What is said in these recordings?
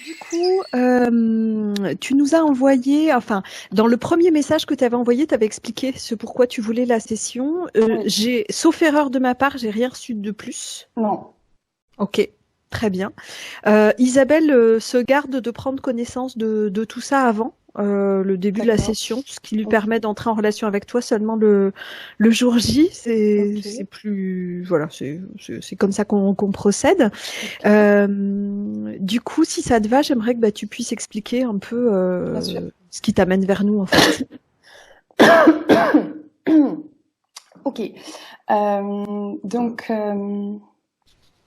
Du coup, tu nous as envoyé, enfin, dans le premier message que tu avais envoyé, tu avais expliqué ce pourquoi tu voulais la session. Oui, Sauf erreur de ma part, j'ai rien reçu de plus. non. Ok, très bien. Isabelle se garde de prendre connaissance de tout ça avant le début de la D'accord. session, ce qui lui Ok. permet d'entrer en relation avec toi seulement le jour J. Ok. C'est plus, voilà, c'est comme ça qu'on procède. Ok. Du coup, si ça te va, j'aimerais que bah, tu puisses expliquer un peu Bien sûr. ce qui t'amène vers nous, en fait. Ok. Donc,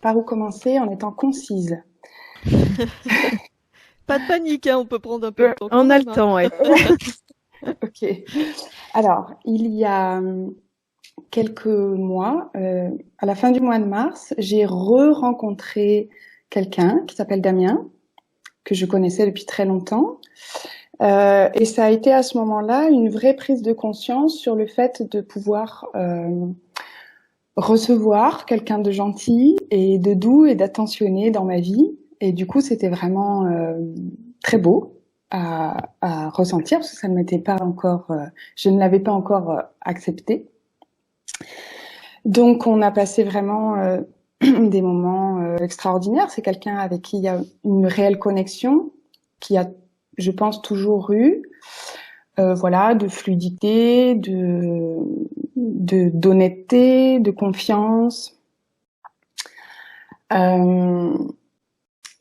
par où commencer en étant concise? Pas de panique, hein, on peut prendre un peu de temps quand On a le même, hein. temps, ouais. Ok. Alors, il y a quelques mois, à la fin du mois de mars, j'ai re-rencontré quelqu'un qui s'appelle Damien, que je connaissais depuis très longtemps. Et ça a été à ce moment-là une vraie prise de conscience sur le fait de pouvoir recevoir quelqu'un de gentil et de doux et d'attentionné dans ma vie. Et du coup, c'était vraiment très beau à ressentir parce que ça ne m'était pas encore, je ne l'avais pas encore accepté. Donc, on a passé vraiment des moments extraordinaires. C'est quelqu'un avec qui il y a une réelle connexion, qui a, je pense, toujours eu. Voilà, de fluidité, d'honnêteté, de confiance. Euh,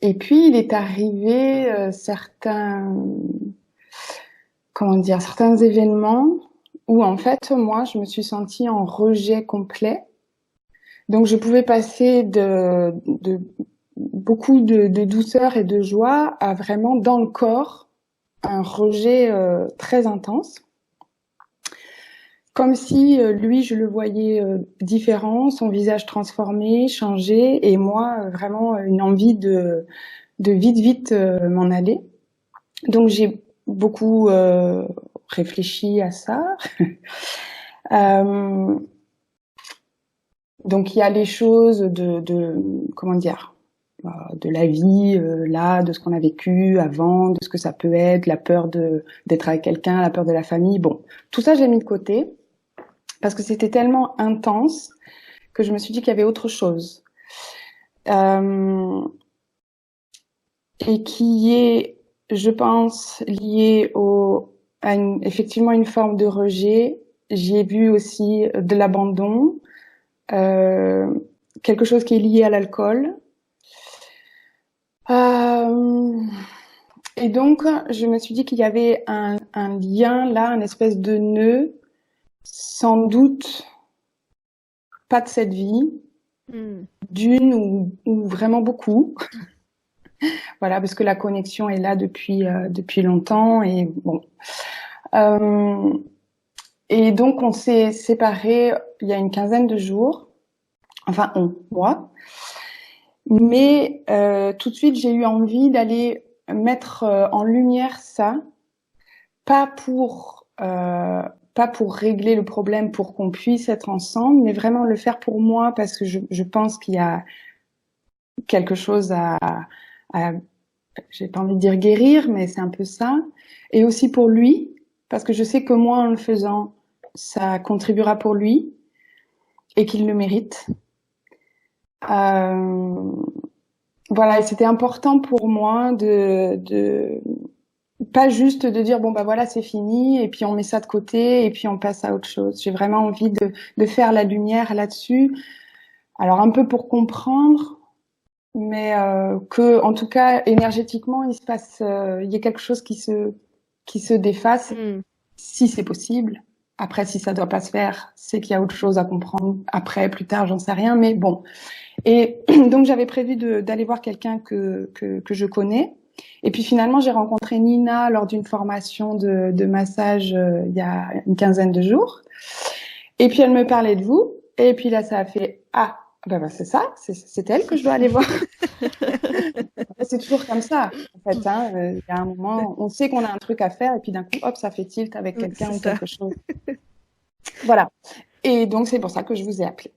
et puis il est arrivé certains événements où en fait moi je me suis sentie en rejet complet. Donc je pouvais passer de beaucoup de douceur et de joie à vraiment dans le corps un rejet très intense. Comme si lui, je le voyais différent, son visage transformé, changé, et moi, vraiment une envie de vite m'en aller. Donc j'ai beaucoup réfléchi à ça. euh, donc il y a les choses comment dire, de la vie, là, de ce qu'on a vécu avant, de ce que ça peut être, la peur d'être avec quelqu'un, la peur de la famille. Bon, tout ça j'ai mis de côté parce que c'était tellement intense que je me suis dit qu'il y avait autre chose. Euh, et qui est, je pense, lié effectivement une forme de rejet. J'y ai vu aussi de l'abandon, euh, quelque chose qui est lié à l'alcool. Euh, et donc, je me suis dit qu'il y avait un lien là, une espèce de nœud, sans doute pas de cette vie, Hmm. d'une ou vraiment beaucoup. Voilà, parce que la connexion est là depuis longtemps et bon. Euh, et donc on s'est séparés il y a une quinzaine de jours, enfin moi. Mais tout de suite j'ai eu envie d'aller mettre en lumière ça, pas pour pas pour régler le problème, pour qu'on puisse être ensemble, mais vraiment le faire pour moi parce que je pense qu'il y a quelque chose à j'ai pas envie de dire guérir, mais c'est un peu ça. Et aussi pour lui, parce que je sais que moi, en le faisant, ça contribuera pour lui et qu'il le mérite. Euh, voilà, et c'était important pour moi de pas juste de dire bon bah voilà c'est fini et puis on met ça de côté et puis on passe à autre chose. J'ai vraiment envie de faire la lumière là-dessus. Alors un peu pour comprendre, mais que en tout cas énergétiquement il se passe, il y a quelque chose qui se défasse Hmm. si c'est possible. Après, si ça doit pas se faire, c'est qu'il y a autre chose à comprendre. Après, plus tard, j'en sais rien, mais bon. Et donc, j'avais prévu d'aller voir quelqu'un que je connais. Et puis finalement, j'ai rencontré Nina lors d'une formation de massage il y a une quinzaine de jours. Et puis elle me parlait de vous. Et puis là, ça a fait ah ben c'est ça, c'est elle que je dois aller voir. C'est toujours comme ça, en fait. Hein. Il y a un moment, on sait qu'on a un truc à faire, et puis d'un coup, hop, ça fait tilt avec Ouais, quelqu'un c'est ou ça. quelque chose. Voilà. Et donc, c'est pour ça que je vous ai appelé.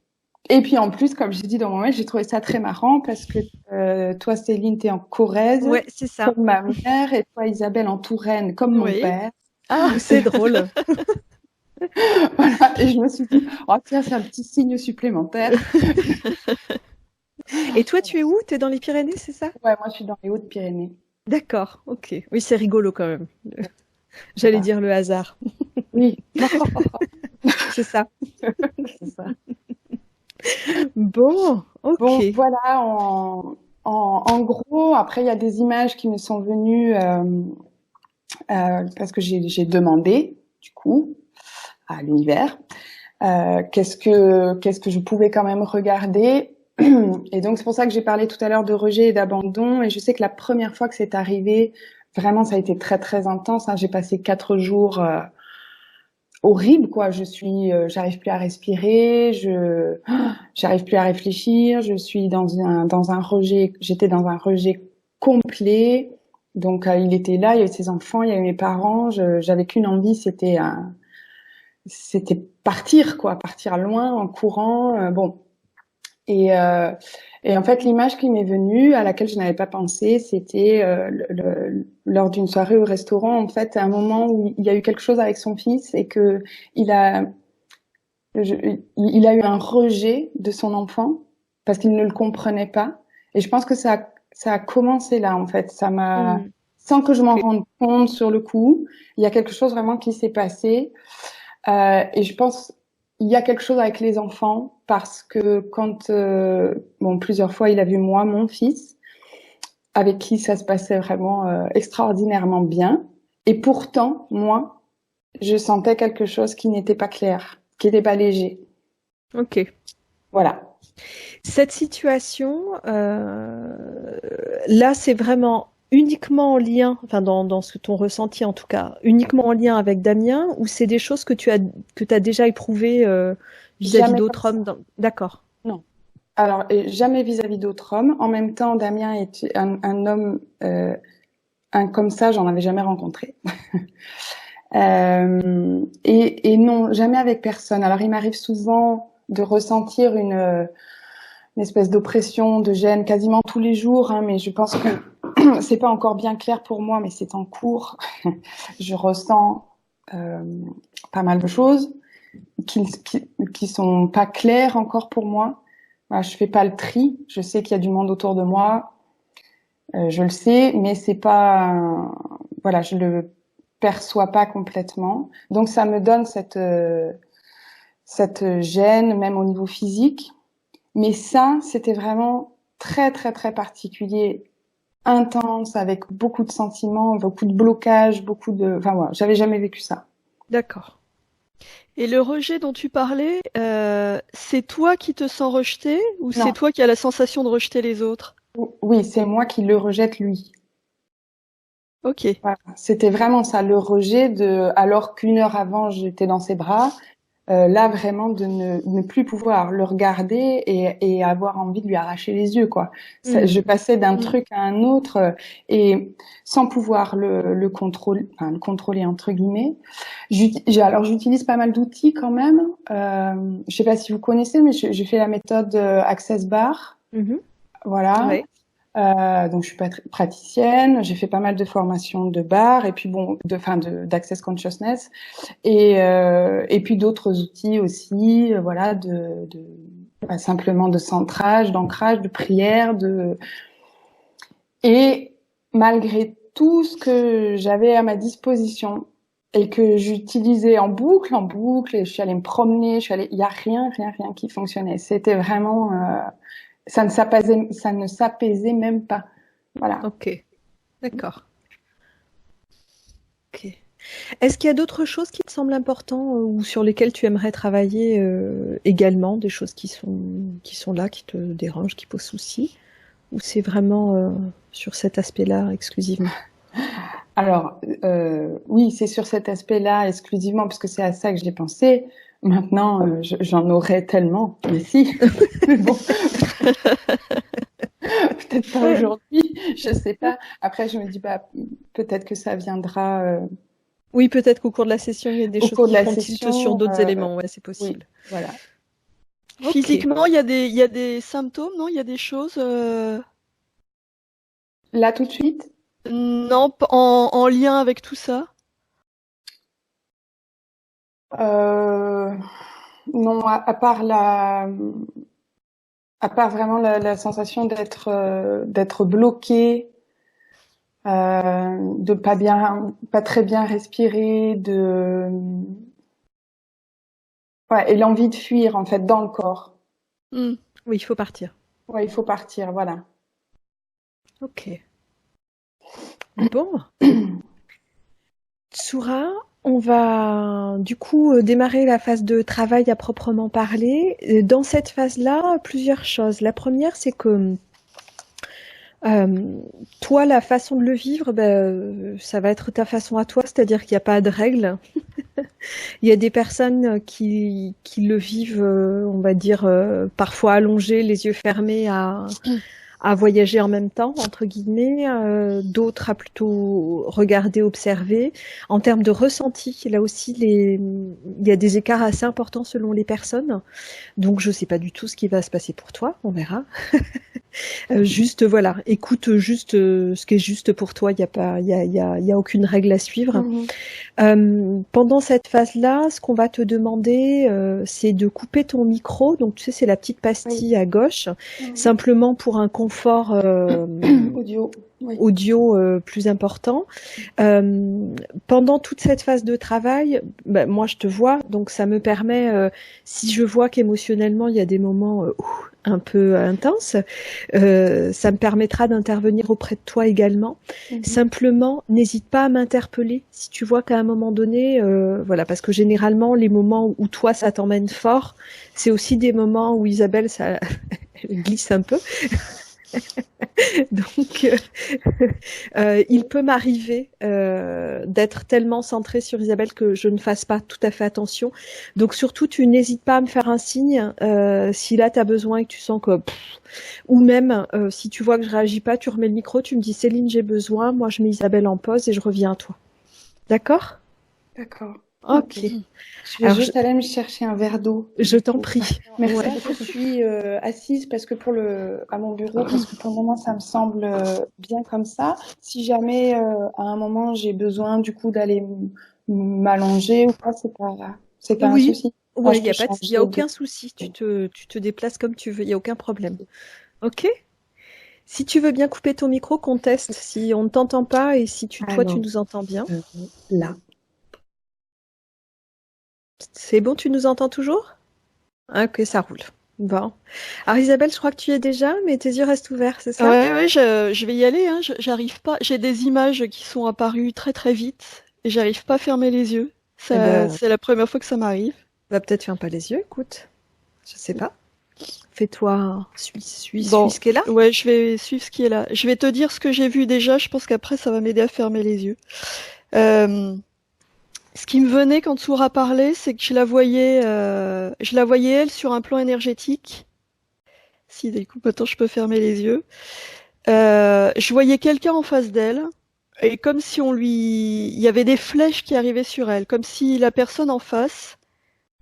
Et puis en plus, comme j'ai dit dans mon mail, j'ai trouvé ça très marrant parce que toi, Céline, t'es en Corrèze, Ouais, c'est ça. comme ma mère, et toi, Isabelle, en Touraine, comme mon Oui. père. Ah, c'est drôle. Voilà. Et je me suis dit, oh tiens, c'est un petit signe supplémentaire. Et toi, tu es où? Tu es dans les Pyrénées, c'est ça? Ouais, moi, je suis dans les Hautes-Pyrénées. D'accord, ok. Oui, c'est rigolo quand même. J'allais Voilà. dire le hasard. Oui, C'est ça. c'est ça. Bon, Bon, ok. voilà, en gros, après, il y a des images qui me sont venues parce que j'ai demandé, du coup, à l'univers, qu'est-ce que je pouvais quand même regarder. Et donc, c'est pour ça que j'ai parlé tout à l'heure de rejet et d'abandon. Et je sais que la première fois que c'est arrivé, vraiment, ça a été très, très intense, hein. J'ai passé 4 jours horribles, quoi. J'arrive plus à respirer, j'arrive plus à réfléchir. Je suis dans un rejet. J'étais dans un rejet complet. Donc, il était là, il y avait ses enfants, il y avait mes parents. J'avais qu'une envie, c'était partir, quoi, partir loin en courant. Bon. Et, euh, et en fait, l'image qui m'est venue, à laquelle je n'avais pas pensé, c'était lors d'une soirée au restaurant, en fait, à un moment où il y a eu quelque chose avec son fils et que il a, il a eu un rejet de son enfant parce qu'il ne le comprenait pas. Et je pense que ça a commencé là, en fait. Hmm. Sans que je m'en Ok. rende compte sur le coup, il y a quelque chose vraiment qui s'est passé. Et je pense il y a quelque chose avec les enfants parce que bon, plusieurs fois, il a vu moi, mon fils, avec qui ça se passait vraiment extraordinairement bien. Et pourtant, moi, je sentais quelque chose qui n'était pas clair, qui n'était pas léger. Ok. Voilà. Cette situation, là, c'est vraiment uniquement en lien, enfin dans ce ton ressenti en tout cas, uniquement en lien avec Damien, ou c'est des choses que t'as déjà éprouvées vis-à-vis Jamais comme d'autres ça. hommes D'accord. Non. Alors, et jamais vis-à-vis d'autres hommes. En même temps, Damien est un homme, comme ça, j'en avais jamais rencontré. Et non, jamais avec personne. Alors, il m'arrive souvent de ressentir une espèce d'oppression, de gêne quasiment tous les jours, hein, mais je pense que c'est pas encore bien clair pour moi, mais c'est en cours. Je ressens euh, pas mal de choses qui sont pas claires encore pour moi. Voilà, je fais pas le tri. Je sais qu'il y a du monde autour de moi, je le sais, mais c'est pas, voilà, je le perçois pas complètement. Donc ça me donne cette gêne, même au niveau physique. Mais ça, c'était vraiment très, très, très particulier, intense, avec beaucoup de sentiments, beaucoup de blocages, enfin voilà, j'avais jamais vécu ça. D'accord. Et le rejet dont tu parlais, c'est toi qui te sens rejeté ou c'est Non, toi qui as la sensation de rejeter les autres? oui, c'est moi qui le rejette lui. Ok. Voilà. C'était vraiment ça, le rejet alors qu'une heure avant, j'étais dans ses bras. Là, vraiment, de ne plus pouvoir le regarder et avoir envie de lui arracher les yeux, quoi. Je Hmm. passais d'un Mm. truc à un autre et sans pouvoir le contrôler, enfin, le contrôler entre guillemets. Alors, j'utilise pas mal d'outils quand même. Je sais pas si vous connaissez, mais j'ai fait la méthode Access Bar. Mhm. Voilà. Ouais. Donc je suis pas praticienne, j'ai fait pas mal de formations de bar et puis bon, d'Access Consciousness et puis d'autres outils aussi, voilà, simplement de centrage, d'ancrage, de prière, et malgré tout ce que j'avais à ma disposition et que j'utilisais en boucle, et je suis allée me promener, il y a rien, rien, rien qui fonctionnait. C'était vraiment, ça ne s'apaisait même pas. Voilà. Ok. D'accord. Ok. Est-ce qu'il y a d'autres choses qui te semblent importantes ou sur lesquelles tu aimerais travailler également, des choses qui sont là, qui te dérangent, qui posent souci, ou c'est vraiment sur cet aspect-là exclusivement? Alors, oui, c'est sur cet aspect-là exclusivement, parce que c'est à ça que j'ai pensé. Maintenant, j'en aurais tellement, mais si. Mais bon, peut-être pas aujourd'hui, je sais pas. Après, je me dis, bah, peut-être que ça viendra Oui, peut-être qu'au cours de la session, il y a des au choses cours de qui la feront tilt sur session. d'autres éléments, ouais, c'est Oui, possible. voilà. Ok. Physiquement, il y a des symptômes, non? Il y a des choses. Là, tout de suite? Non, en lien avec tout ça. Euh, non, à part vraiment la sensation d'être bloqué, de pas très bien respirer, ouais, et l'envie de fuir en fait dans le corps. Hmm. Oui, il faut partir. Ouais, il faut partir, voilà. Ok. Bon. Tsura, on va du coup démarrer la phase de travail à proprement parler. Dans cette phase-là, plusieurs choses. La première, c'est que toi, la façon de le vivre, ça va être ta façon à toi, c'est-à-dire qu'il n'y a pas de règles. Il y a des personnes qui le vivent, on va dire, parfois allongées, les yeux fermés, à voyager en même temps, entre guillemets, d'autres à plutôt regarder, observer. En termes de ressenti, là aussi, il y a des écarts assez importants selon les personnes. Donc, je sais pas du tout ce qui va se passer pour toi, on verra. Juste, voilà, écoute juste ce qui est juste pour toi. Il y a pas, il y a aucune règle à suivre. Pendant cette phase-là, ce qu'on va te demander, c'est de couper ton micro. Donc, tu sais, c'est la petite pastille à gauche, simplement pour un confort Audio. Oui. audio plus important. Pendant toute cette phase de travail, moi, je te vois, donc ça me permet, si je vois qu'émotionnellement, il y a des moments un peu intenses, ça me permettra d'intervenir auprès de toi également. Simplement, n'hésite pas à m'interpeller si tu vois qu'à un moment donné, voilà, parce que généralement, les moments où toi, ça t'emmène fort, c'est aussi des moments où Isabelle, ça elle glisse un peu. Donc, il peut m'arriver d'être tellement centrée sur Isabelle que je ne fasse pas tout à fait attention. Donc, surtout, tu n'hésites pas à me faire un signe si là, tu as besoin et que tu sens que... Ou même, si tu vois que je réagis pas, tu remets le micro, tu me dis Céline, j'ai besoin. Moi, je mets Isabelle en pause et je reviens à toi. D'accord? D'accord. Ok. Je vais juste aller me chercher un verre d'eau. Je t'en prie. Merci Ouais. beaucoup. Je suis assise parce que à mon bureau, parce que pour le moment, ça me semble bien comme ça. Si jamais à un moment j'ai besoin du coup d'aller m'allonger ou quoi, c'est pas un Oui. souci. Ouais, Je il peux y a changer aucun souci. Tu te déplaces comme tu veux. Il y a aucun problème. Ok? Si tu veux bien couper ton micro, qu'on teste si on ne t'entend pas et si toi tu Alors, nous entends bien. là. C'est bon, tu nous entends toujours? Ok, ça roule. Bon. Alors Isabelle, je crois que tu y es déjà, mais tes yeux restent ouverts, c'est ça? Ouais, je vais y aller, hein. J'arrive pas. J'ai des images qui sont apparues très très vite et j'arrive pas à fermer les yeux. Eh ben, C'est la première fois que ça m'arrive. va peut-être ferme pas les yeux, écoute. Je sais pas. Fais-toi, suis Bon, ce qui est là. ouais, je vais suivre ce qui est là. Je vais te dire ce que j'ai vu déjà. Je pense qu'après ça va m'aider à fermer les yeux. Euh, Ce qui me venait quand Soura parlait, c'est que je la voyais elle sur un plan énergétique. Si, du coup, maintenant je peux fermer les yeux. Je voyais quelqu'un en face d'elle, et comme si il y avait des flèches qui arrivaient sur elle, comme si la personne en face,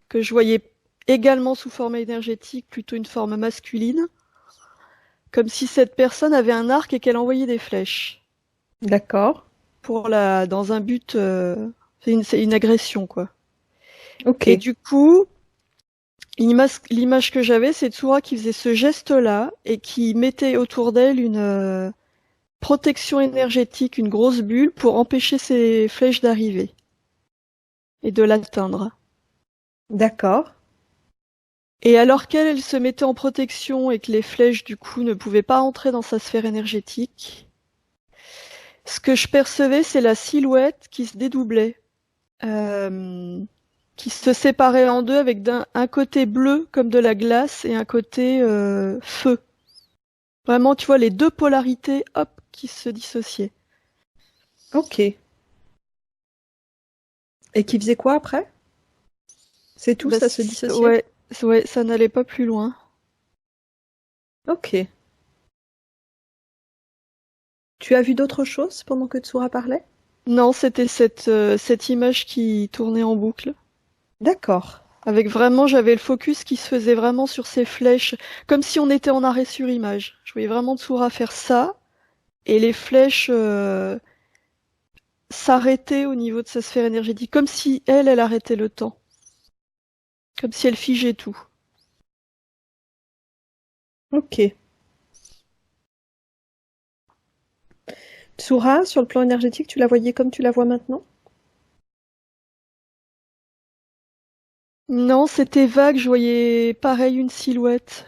que je voyais également sous forme énergétique, plutôt une forme masculine, comme si cette personne avait un arc et qu'elle envoyait des flèches D'accord. dans un but, c'est une agression quoi. Ok. Et du coup, l'image que j'avais, c'est Tsura qui faisait ce geste-là et qui mettait autour d'elle une protection énergétique, une grosse bulle pour empêcher ces flèches d'arriver et de l'atteindre. D'accord. Et alors qu'elle, elle se mettait en protection et que les flèches du coup ne pouvaient pas entrer dans sa sphère énergétique, ce que je percevais, c'est la silhouette qui se dédoublait, qui se séparait en deux avec un côté bleu comme de la glace et un côté feu. Vraiment, tu vois les deux polarités, hop, qui se dissociaient. Ok. Et qui faisait quoi après? C'est tout, Bah, ça se dissociait? ouais, ouais, ça n'allait pas plus loin. Ok. Tu as vu d'autres choses pendant que Tsura parlait? Non, c'était cette image qui tournait en boucle. D'accord. Avec vraiment, j'avais le focus qui se faisait vraiment sur ces flèches, comme si on était en arrêt sur image. Je voyais vraiment Tsura faire ça, et les flèches s'arrêter au niveau de sa sphère énergétique, comme si elle arrêtait le temps. Comme si elle figeait tout. Ok. Tsura, sur le plan énergétique, tu la voyais comme tu la vois maintenant? Non, c'était vague, je voyais pareil une silhouette.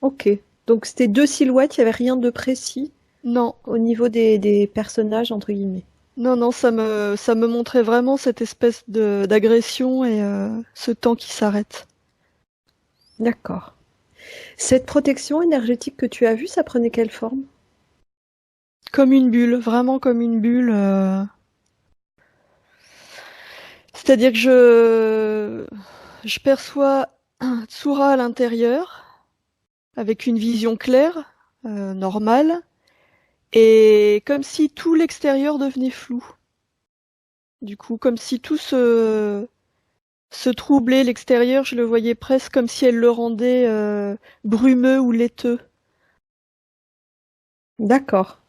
Ok. Donc c'était deux silhouettes, il n'y avait rien de précis Non, au niveau des personnages, entre guillemets. non, ça me montrait vraiment cette espèce d'agression et ce temps qui s'arrête. D'accord. Cette protection énergétique que tu as vue, ça prenait quelle forme? Comme une bulle, vraiment comme une bulle. C'est-à-dire que je perçois Tsura à l'intérieur, avec une vision claire, normale, et comme si tout l'extérieur devenait flou. Du coup, comme si tout se troublait, l'extérieur, je le voyais presque comme si elle le rendait brumeux ou laiteux. D'accord.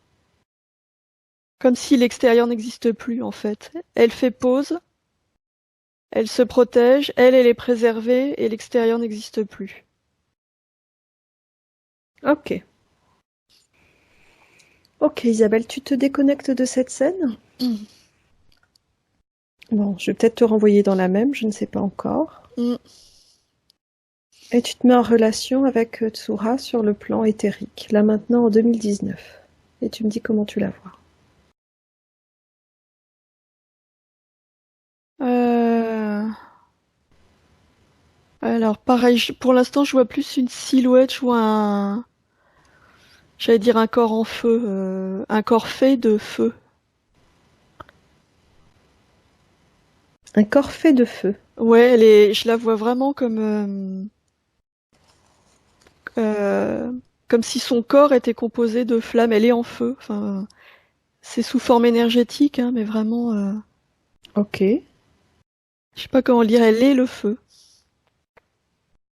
Comme si l'extérieur n'existe plus, en fait. Elle fait pause, elle se protège, elle est préservée, et l'extérieur n'existe plus. Ok. Ok, Isabelle, tu te déconnectes de cette scène? Bon, je vais peut-être te renvoyer dans la même, je ne sais pas encore. Mm. Et tu te mets en relation avec Tsura sur le plan éthérique, là maintenant en 2019. Et tu me dis comment tu la vois. Euh, Alors, pareil, pour l'instant, je vois plus une silhouette, je vois j'allais dire un corps en feu, un corps fait de feu. Un corps fait de feu. Ouais, je la vois vraiment euh, comme si son corps était composé de flammes. Elle est en feu. Enfin, c'est sous forme énergétique, hein, mais vraiment, Ok, je sais pas comment le dire. Elle est le feu.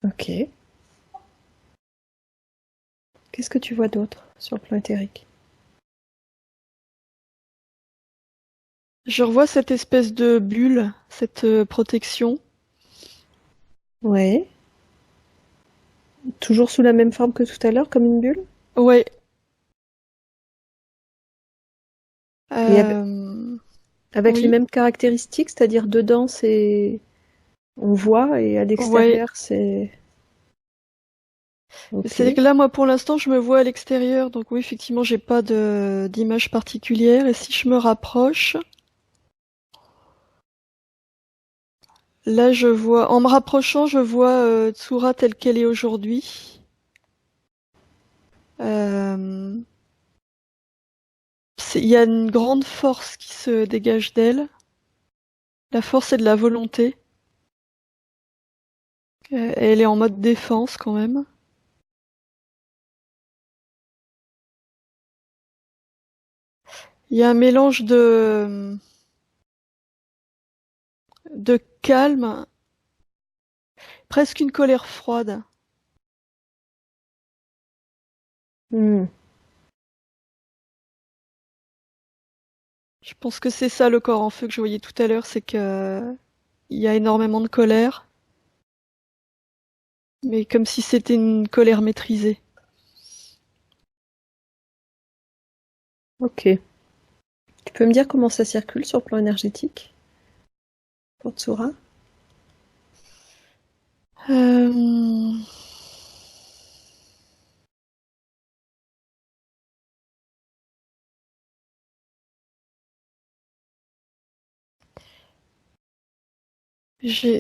ok. Qu'est-ce que tu vois d'autre sur le plan éthérique? Je revois cette espèce de bulle, cette protection. Ouais. Toujours sous la même forme que tout à l'heure, comme une bulle? Ouais. Et Euh, avec les oui. mêmes caractéristiques, c'est-à-dire dedans c'est on voit et à Ouais. l'extérieur c'est C'est-à-dire ok. que là, moi, pour l'instant, je me vois à l'extérieur, donc oui, effectivement, j'ai pas d'image particulière. Et si je me rapproche, là, en me rapprochant, je vois Tsura telle qu'elle est aujourd'hui. Euh, Il y a une grande force qui se dégage d'elle. La force et de la volonté. Elle est en mode défense quand même. Il y a un mélange de calme, presque une colère froide. Hmm. Je pense que c'est ça le corps en feu que je voyais tout à l'heure, c'est que il y a énormément de colère, mais comme si c'était une colère maîtrisée. Ok. Tu peux me dire comment ça circule sur le plan énergétique pour Tsura? Euh,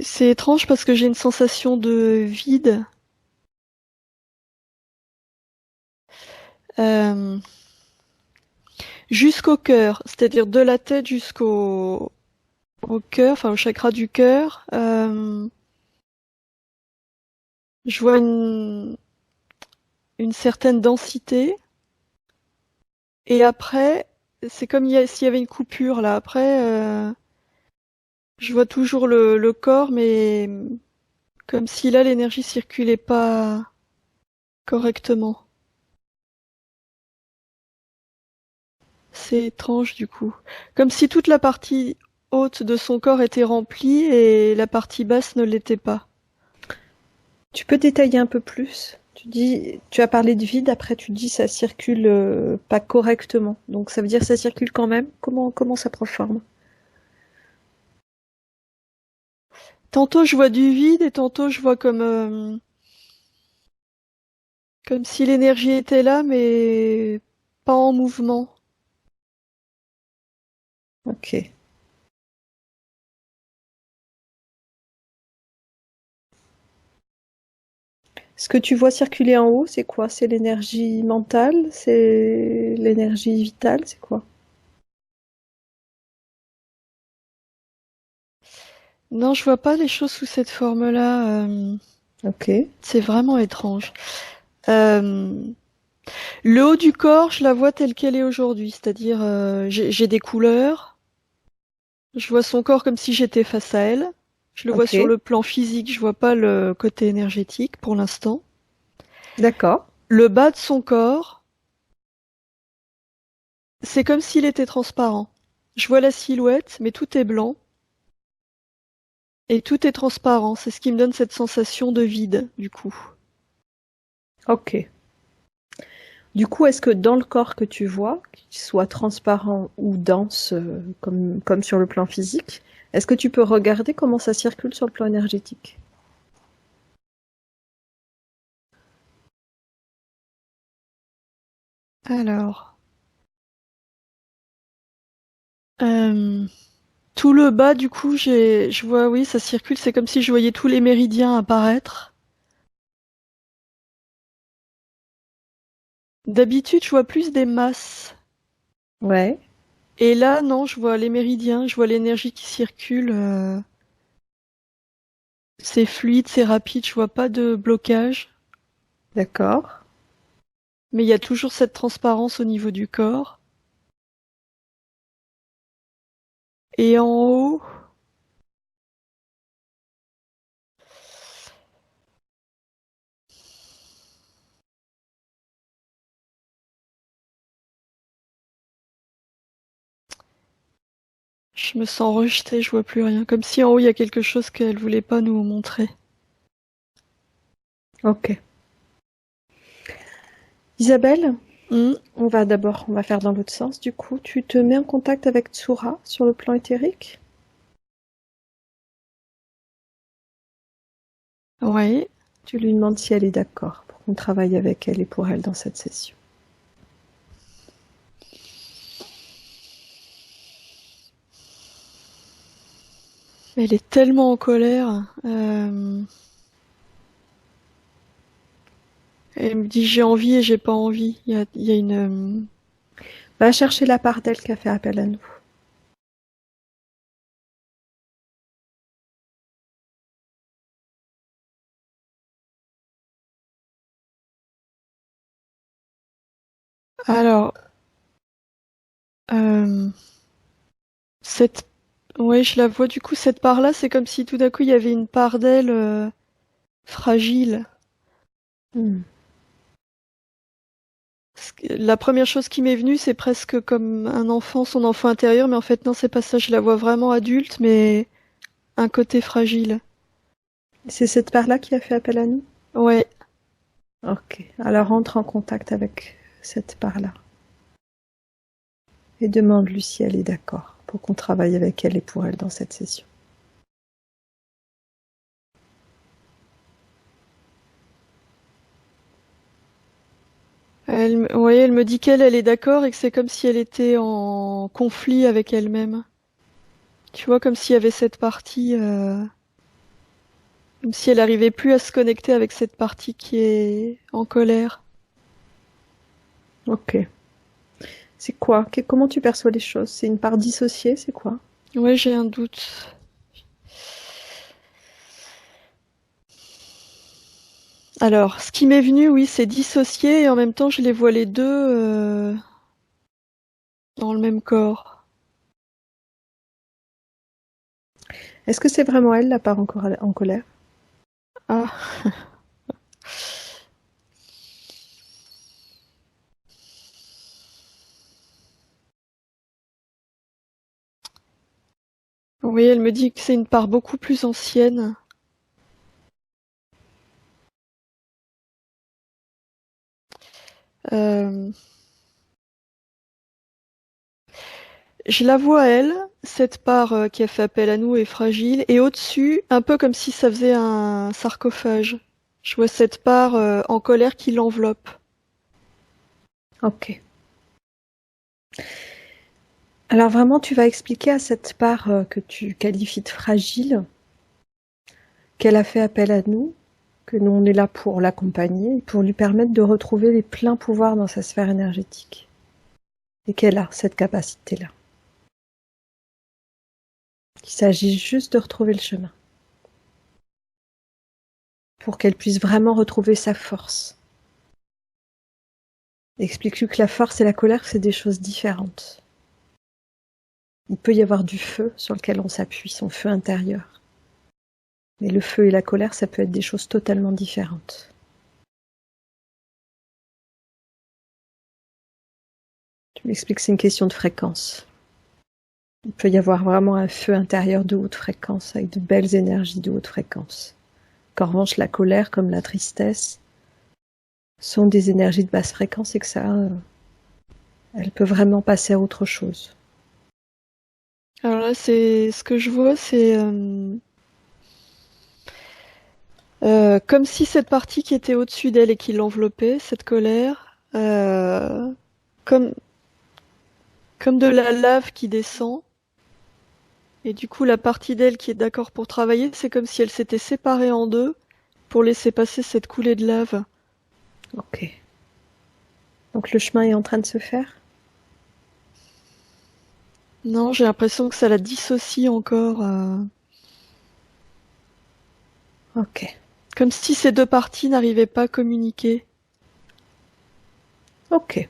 C'est étrange parce que j'ai une sensation de vide. euh, Jusqu'au cœur, c'est-à-dire de la tête au cœur, enfin au chakra du cœur. Je vois une certaine densité. Et après, c'est comme s'il y avait une coupure là. Après, Je vois toujours le corps, mais comme si là l'énergie circulait pas correctement. C'est étrange du coup. Comme si toute la partie haute de son corps était remplie et la partie basse ne l'était pas. Tu peux détailler un peu plus? Tu as parlé de vide, après tu dis ça circule pas correctement. Donc ça veut dire ça circule quand même? Comment ça prend forme? Tantôt je vois du vide et tantôt je vois comme si l'énergie était là mais pas en mouvement. Ok. Ce que tu vois circuler en haut, c'est quoi? C'est l'énergie mentale? C'est l'énergie vitale? C'est quoi? Non, je vois pas les choses sous cette forme-là. Ok. C'est vraiment étrange. Euh, le haut du corps, je la vois telle qu'elle est aujourd'hui, c'est-à-dire j'ai des couleurs. Je vois son corps comme si j'étais face à elle. Je le vois sur Ok. le plan physique, je vois pas le côté énergétique pour l'instant. D'accord. Le bas de son corps, c'est comme s'il était transparent. Je vois la silhouette, mais tout est blanc et tout est transparent. C'est ce qui me donne cette sensation de vide, du coup. Ok. Du coup, est-ce que dans le corps que tu vois, qu'il soit transparent ou dense, comme sur le plan physique, est-ce que tu peux regarder comment ça circule sur le plan énergétique? Alors, euh, tout le bas, du coup, je vois, oui, ça circule. C'est comme si je voyais tous les méridiens apparaître. D'habitude, je vois plus des masses. Ouais. Et là, non, je vois les méridiens, je vois l'énergie qui circule. C'est fluide, c'est rapide, je vois pas de blocage. D'accord. Mais il y a toujours cette transparence au niveau du corps. Et en haut, je me sens rejetée, je vois plus rien. Comme si en haut, il y a quelque chose qu'elle voulait pas nous montrer. Ok. Isabelle, Hmm. on va faire dans l'autre sens. Du coup, tu te mets en contact avec Tsura sur le plan éthérique? Ouais. Tu lui demandes si elle est d'accord pour qu'on travaille avec elle et pour elle dans cette session. Elle est tellement en colère. Elle me dit j'ai envie et j'ai pas envie. Il y a une. Va chercher la part d'elle qui a fait appel à nous. Alors, euh, cette. Ouais, je la vois du coup, cette part-là, c'est comme si tout d'un coup il y avait une part d'elle fragile. Hmm. La première chose qui m'est venue, c'est presque comme un enfant, son enfant intérieur, mais en fait non, c'est pas ça. Je la vois vraiment adulte, mais un côté fragile. C'est cette part-là qui a fait appel à nous? Ouais. Ok. Alors entre en contact avec cette part-là et demande-lui si elle est d'accord pour qu'on travaille avec elle et pour elle dans cette session. Ouais, elle me dit qu'elle est d'accord et que c'est comme si elle était en conflit avec elle-même. Tu vois, comme s'il y avait cette partie, comme si elle arrivait plus à se connecter avec cette partie qui est en colère. Ok. C'est quoi? Comment tu perçois les choses? C'est une part dissociée? C'est quoi? Ouais, j'ai un doute. Alors, ce qui m'est venu, oui, c'est dissocier et en même temps, je les vois les deux dans le même corps. Est-ce que c'est vraiment elle, la part en colère? Ah, oui, elle me dit que c'est une part beaucoup plus ancienne. Euh, je la vois, elle, cette part qui a fait appel à nous est fragile, et au-dessus, un peu comme si ça faisait un sarcophage. Je vois cette part en colère qui l'enveloppe. Ok. Alors vraiment, tu vas expliquer à cette part que tu qualifies de fragile qu'elle a fait appel à nous, que nous on est là pour l'accompagner, pour lui permettre de retrouver les pleins pouvoirs dans sa sphère énergétique. Et qu'elle a cette capacité-là. Qu'il s'agit juste de retrouver le chemin. Pour qu'elle puisse vraiment retrouver sa force. Explique-lui que la force et la colère, c'est des choses différentes. Il peut y avoir du feu sur lequel on s'appuie, son feu intérieur. Mais le feu et la colère, ça peut être des choses totalement différentes. Tu lui expliques que c'est une question de fréquence. Il peut y avoir vraiment un feu intérieur de haute fréquence, avec de belles énergies de haute fréquence. Qu'en revanche, la colère, comme la tristesse, sont des énergies de basse fréquence et que ça, elle peut vraiment passer à autre chose. Alors là, c'est ce que je vois, c'est comme si cette partie qui était au-dessus d'elle et qui l'enveloppait, cette colère, comme comme de la lave qui descend. Et du coup, la partie d'elle qui est d'accord pour travailler, c'est comme si elle s'était séparée en deux pour laisser passer cette coulée de lave. Ok. Donc le chemin est en train de se faire? Non, j'ai l'impression que ça la dissocie encore. Ok. Comme si ces deux parties n'arrivaient pas à communiquer. Ok.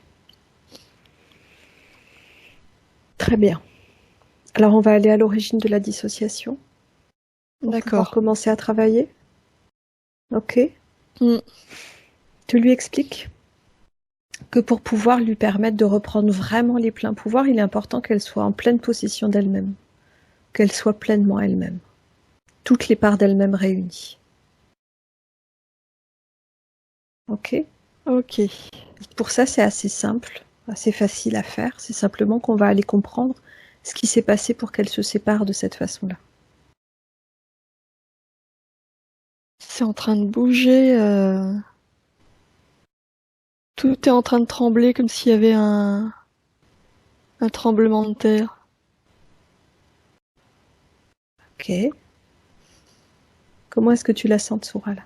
Très bien. Alors on va aller à l'origine de la dissociation pour pouvoir D'accord. commencer à travailler. Ok. Mm. Tu lui expliques que pour pouvoir lui permettre de reprendre vraiment les pleins pouvoirs, il est important qu'elle soit en pleine possession d'elle-même, qu'elle soit pleinement elle-même, toutes les parts d'elle-même réunies. Ok. Ok. Pour ça, c'est assez simple, assez facile à faire. C'est simplement qu'on va aller comprendre ce qui s'est passé pour qu'elle se sépare de cette façon-là. C'est en train de bouger. Tout est en train de trembler comme s'il y avait un tremblement de terre. Ok. Comment est-ce que tu la sens, Tsura, là?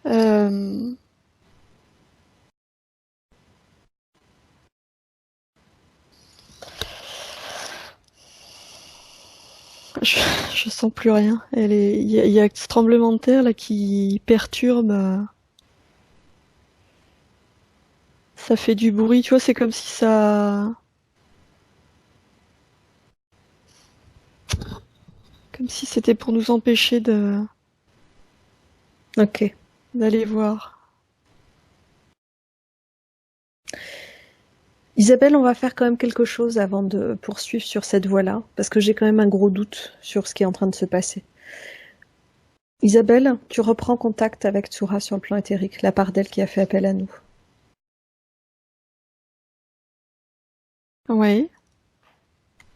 Euh, je, je sens plus rien. Il y a ce tremblement de terre là qui perturbe. Ça fait du bruit, tu vois, c'est comme si comme si c'était pour nous empêcher Ok. d'aller voir. Isabelle, on va faire quand même quelque chose avant de poursuivre sur cette voie-là, parce que j'ai quand même un gros doute sur ce qui est en train de se passer. Isabelle, tu reprends contact avec Tsura sur le plan éthérique, la part d'elle qui a fait appel à nous. Oui.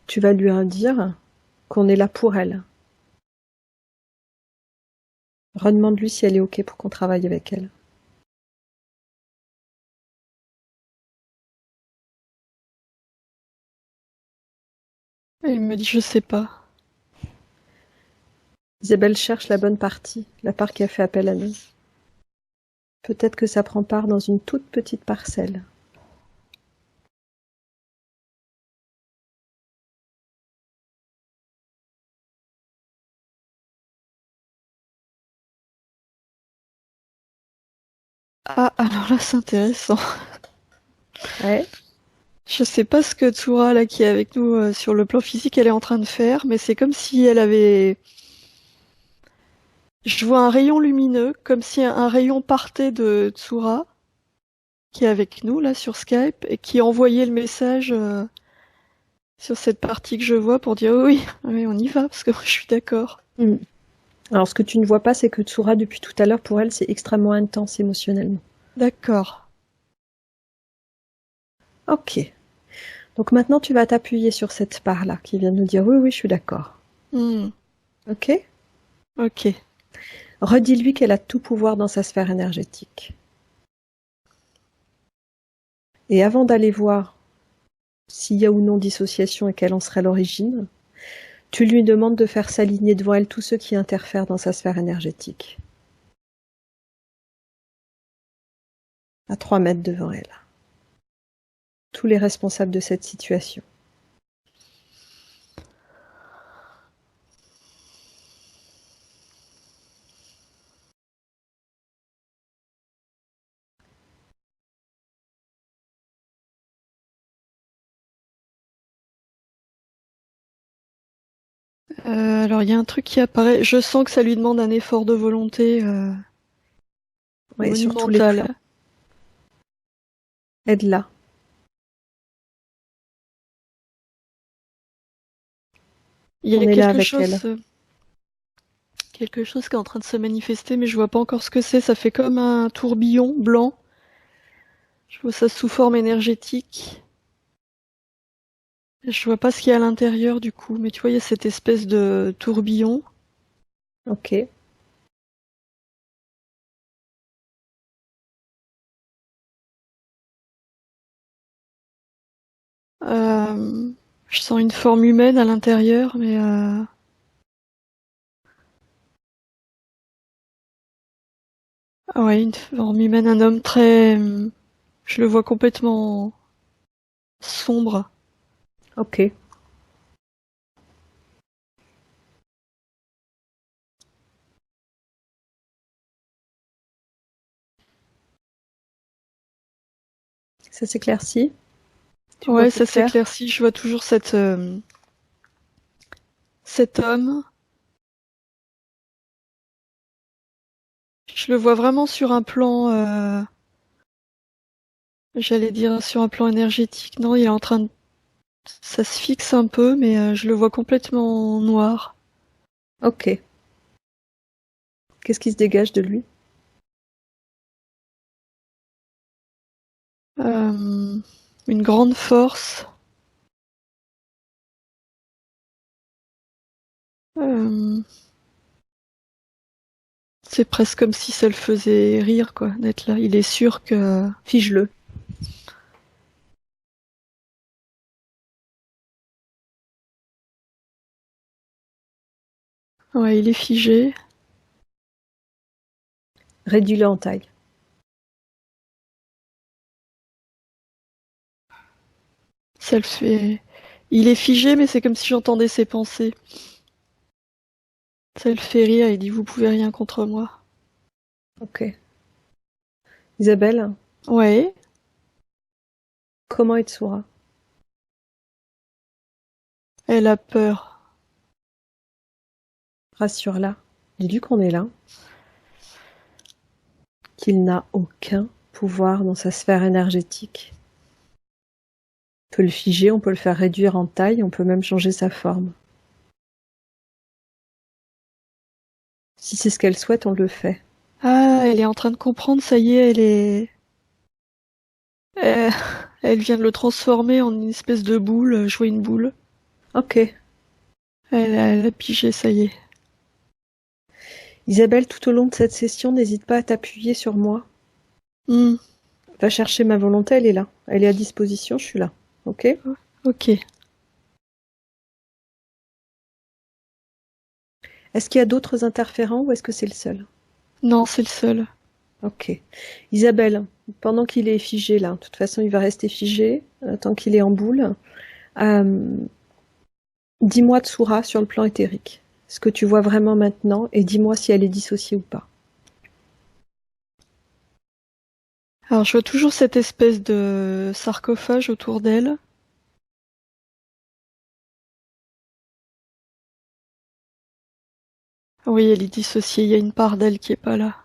Tu vas lui dire qu'on est là pour elle. Redemande-lui si elle est ok pour qu'on travaille avec elle. Et il me dit je sais pas. Isabelle cherche la bonne partie, la part qui a fait appel à nous. Peut-être que ça prend part dans une toute petite parcelle. Ah, alors là c'est intéressant. Ouais. Je sais pas ce que Tsura, là, qui est avec nous sur le plan physique, elle est en train de faire, mais c'est comme si elle avait... Je vois un rayon lumineux, comme si un rayon partait de Tsura, qui est avec nous, là, sur Skype, et qui envoyait le message sur cette partie que je vois pour dire oui, oui, on y va, parce que moi, je suis d'accord. Alors, ce que tu ne vois pas, c'est que Tsura, depuis tout à l'heure, pour elle, c'est extrêmement intense émotionnellement. D'accord. Ok. Donc maintenant, tu vas t'appuyer sur cette part-là qui vient de nous dire oui, oui, je suis d'accord. Ok? Ok. Redis-lui qu'elle a tout pouvoir dans sa sphère énergétique. Et avant d'aller voir s'il y a ou non dissociation et quelle en serait l'origine, tu lui demandes de faire s'aligner devant elle tous ceux qui interfèrent dans sa sphère énergétique. À 3 mètres devant elle. Tous les responsables de cette situation. Alors, il y a un truc qui apparaît. Je sens que ça lui demande un effort de volonté Ouais, sur tous les monumental. plans. Aide-la. Il y a On est là quelque avec chose, elle. quelque chose qui est en train de se manifester, mais je vois pas encore ce que c'est. Ça fait comme un tourbillon blanc. Je vois ça sous forme énergétique. Je vois pas ce qu'il y a à l'intérieur du coup, mais tu vois, il y a cette espèce de tourbillon. Ok. Je sens une forme humaine à l'intérieur, mais ah ouais, une forme humaine, un homme très, je le vois complètement sombre. Ok. Ça s'éclaircit? Tu vois Ouais, plus ça clair? s'éclaircit. Je vois toujours cet homme. Je le vois vraiment sur un plan, j'allais dire sur un plan énergétique. Non, il est en train de, ça se fixe un peu, mais je le vois complètement noir. Ok. Qu'est-ce qui se dégage de lui? Une grande force. Euh, c'est presque comme si ça le faisait rire, quoi, d'être là. Il est sûr que... Fige-le. Ouais, il est figé. Réduis-le en taille. Ça le fait... Il est figé, mais c'est comme si j'entendais ses pensées. Ça le fait rire, il dit vous pouvez rien contre moi. Ok. Isabelle, Ouais, comment est Tsura? elle a peur. Rassure-la. Dis-lui qu'on est là. Qu'il n'a aucun pouvoir dans sa sphère énergétique. On peut le figer, on peut le faire réduire en taille, on peut même changer sa forme. Si c'est ce qu'elle souhaite, on le fait. Ah, elle est en train de comprendre, ça y est, elle est... Euh, elle vient de le transformer en une espèce de boule, je vois une boule. Ok. Elle a pigé, ça y est. Isabelle, tout au long de cette session, n'hésite pas à t'appuyer sur moi. Hmm, Va chercher ma volonté, elle est là. Elle est à disposition, je suis là. Ok? ok. Est-ce qu'il y a d'autres interférents ou est-ce que c'est le seul? Non, c'est le seul. Ok. Isabelle, pendant qu'il est figé là, de toute façon il va rester figé tant qu'il est en boule, euh, dis-moi Tsura sur le plan éthérique. Ce que tu vois vraiment maintenant et dis-moi si elle est dissociée ou pas. Alors je vois toujours cette espèce de sarcophage autour d'elle. Oui, elle est dissociée, il y a une part d'elle qui est pas là.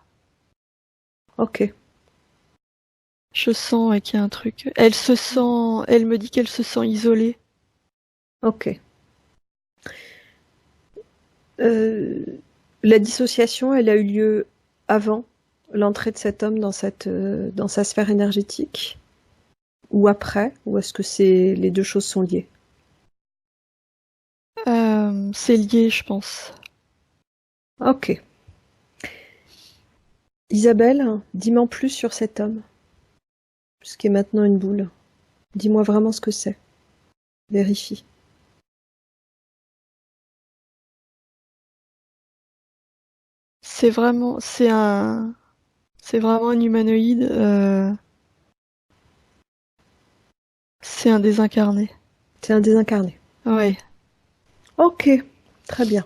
Ok. Je sens qu'il y a un truc. Elle me dit qu'elle se sent isolée. Ok. Euh, la dissociation, elle a eu lieu avant l'entrée de cet homme dans sa sphère énergétique ou après, ou est-ce que les deux choses sont liées? C'est lié, je pense. Ok. Isabelle, dis-moi plus sur cet homme, ce qui est maintenant une boule. Dis-moi vraiment ce que c'est. Vérifie. C'est vraiment un humanoïde. C'est un désincarné. C'est un désincarné. Ouais. Ok, très bien.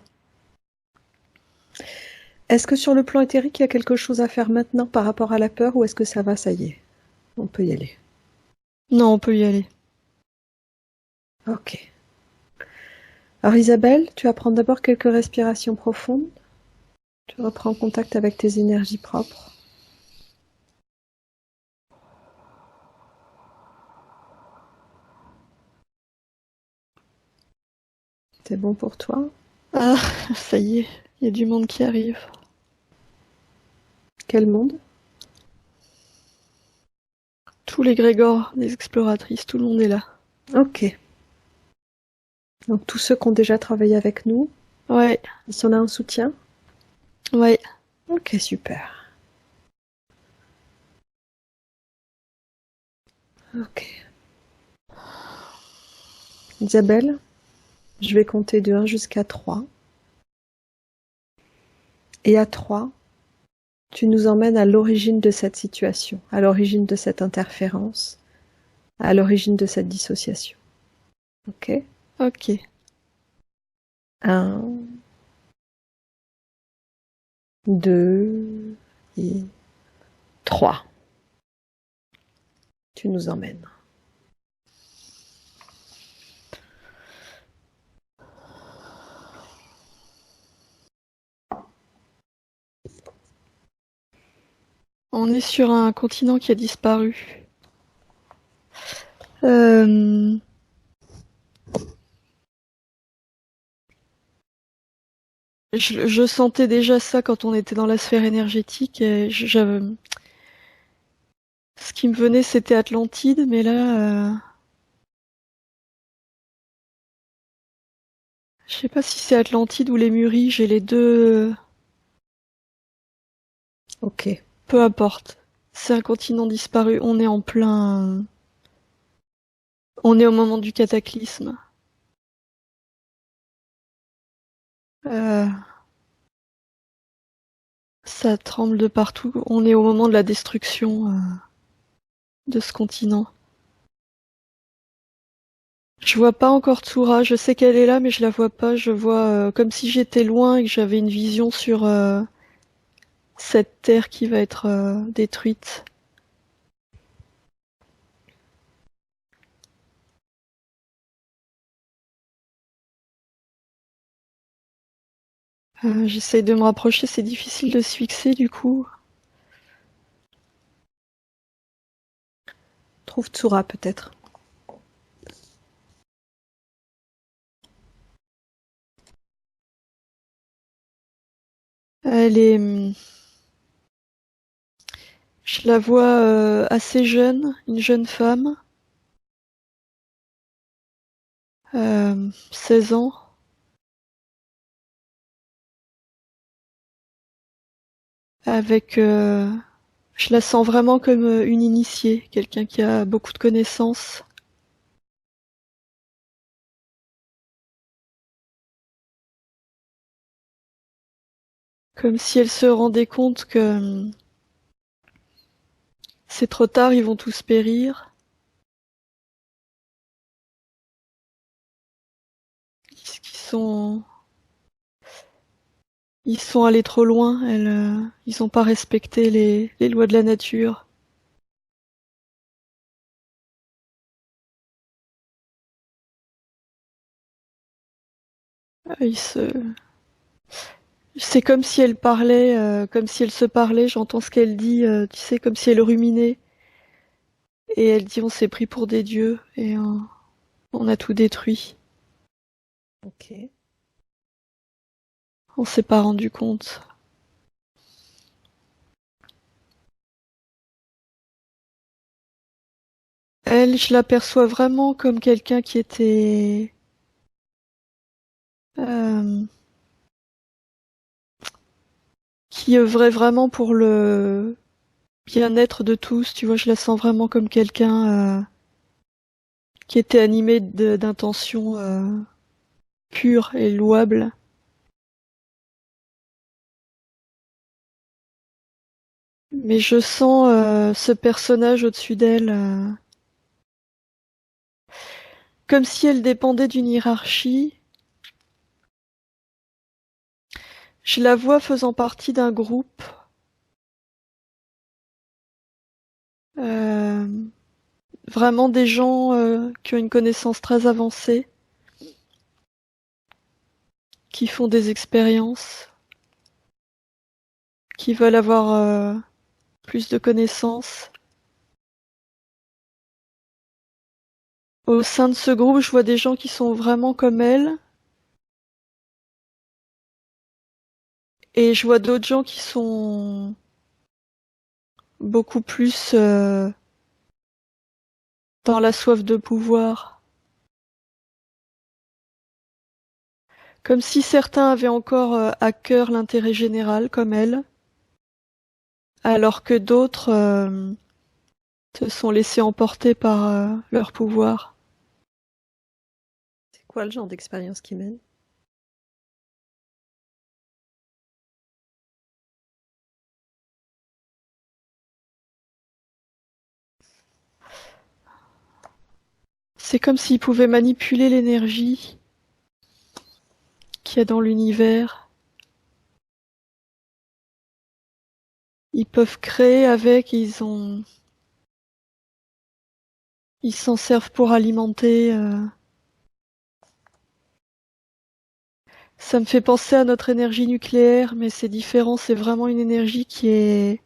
Est-ce que sur le plan éthérique, il y a quelque chose à faire maintenant par rapport à la peur ou est-ce que ça va, ça y est, on peut y aller? Non, on peut y aller. Ok. Alors Isabelle, tu vas prendre d'abord quelques respirations profondes. Tu reprends contact avec tes énergies propres. C'est bon pour toi? Ah, ça y est, il y a du monde qui arrive. Quel monde? Tous les Grégor, les exploratrices, tout le monde est là. Ok. Donc tous ceux qui ont déjà travaillé avec nous, Ouais, ils sont là en soutien? ouais. Ok, super. Ok. Isabelle, je vais compter de 1 jusqu'à 3. Et à 3, tu nous emmènes à l'origine de cette situation, à l'origine de cette interférence, à l'origine de cette dissociation. Ok? Ok. 1, 2 et 3. Tu nous emmènes. On est sur un continent qui a disparu. Euh, je sentais déjà ça quand on était dans la sphère énergétique. Et ce qui me venait, c'était Atlantide, mais là, je sais pas si c'est Atlantide ou les Muris. J'ai les deux. Ok. Peu importe. C'est un continent disparu. On est au moment du cataclysme. Euh, Ça tremble de partout. On est au moment de la destruction de ce continent. Je vois pas encore Tsura. Je sais qu'elle est là, mais je la vois pas. Je vois comme si j'étais loin et que j'avais une vision sur cette terre qui va être détruite. J'essaie de me rapprocher. C'est difficile de se fixer du coup. Trouve Tsura peut-être. Elle est, je la vois assez jeune, une jeune femme, 16 ans, avec, je la sens vraiment comme une initiée, quelqu'un qui a beaucoup de connaissances. Comme si elle se rendait compte que c'est trop tard, ils vont tous périr. Sont, ils sont allés trop loin. Ils ont pas respecté les lois de la nature. il se... C'est comme si elle parlait, comme si elle se parlait, j'entends ce qu'elle dit, tu sais, comme si elle ruminait. Et elle dit on s'est pris pour des dieux et on a tout détruit. Ok. On s'est pas rendu compte. Elle, je l'aperçois vraiment comme quelqu'un euh, qui œuvrait vraiment pour le bien-être de tous. Tu vois, je la sens vraiment comme quelqu'un qui était animé d'intentions pures et louables. Mais je sens ce personnage au-dessus d'elle, comme si elle dépendait d'une hiérarchie. Je la vois faisant partie d'un groupe, euh, vraiment des gens qui ont une connaissance très avancée, qui font des expériences, qui veulent avoir plus de connaissances. Au sein de ce groupe, je vois des gens qui sont vraiment comme elle, et je vois d'autres gens qui sont beaucoup plus dans la soif de pouvoir. Comme si certains avaient encore à cœur l'intérêt général, comme elle, alors que d'autres se sont laissés emporter par leur pouvoir. C'est quoi le genre d'expérience qui mène? C'est comme s'ils pouvaient manipuler l'énergie qu'il y a dans l'univers. Ils peuvent créer avec, ils s'en servent pour alimenter. Ça me fait penser à notre énergie nucléaire, mais c'est différent. C'est vraiment une énergie qui est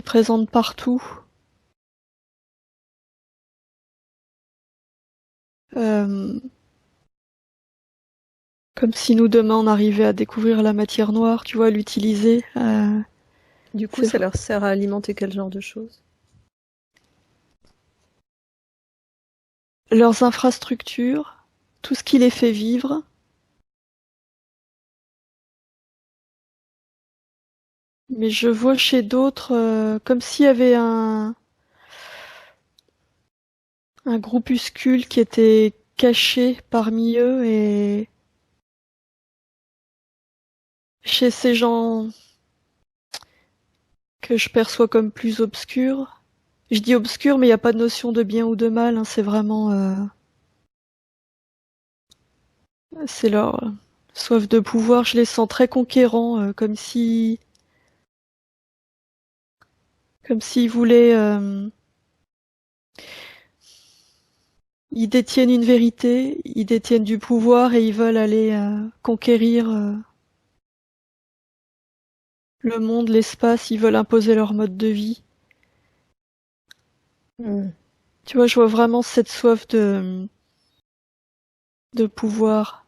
présente partout. Euh, Comme si nous demain on arrivait à découvrir la matière noire, tu vois, l'utiliser. Du coup, C'est ça vrai. leur sert à alimenter quel genre de choses? Leurs infrastructures, tout ce qui les fait vivre. Mais je vois chez d'autres comme s'il y avait un groupuscule qui était caché parmi eux et chez ces gens que je perçois comme plus obscurs. Je dis obscurs, mais il n'y a pas de notion de bien ou de mal, hein, c'est vraiment c'est leur soif de pouvoir. Je les sens très conquérants, comme s'ils voulaient ils détiennent une vérité, ils détiennent du pouvoir et ils veulent aller conquérir le monde, l'espace, ils veulent imposer leur mode de vie. Hmm. Tu vois, je vois vraiment cette soif de pouvoir.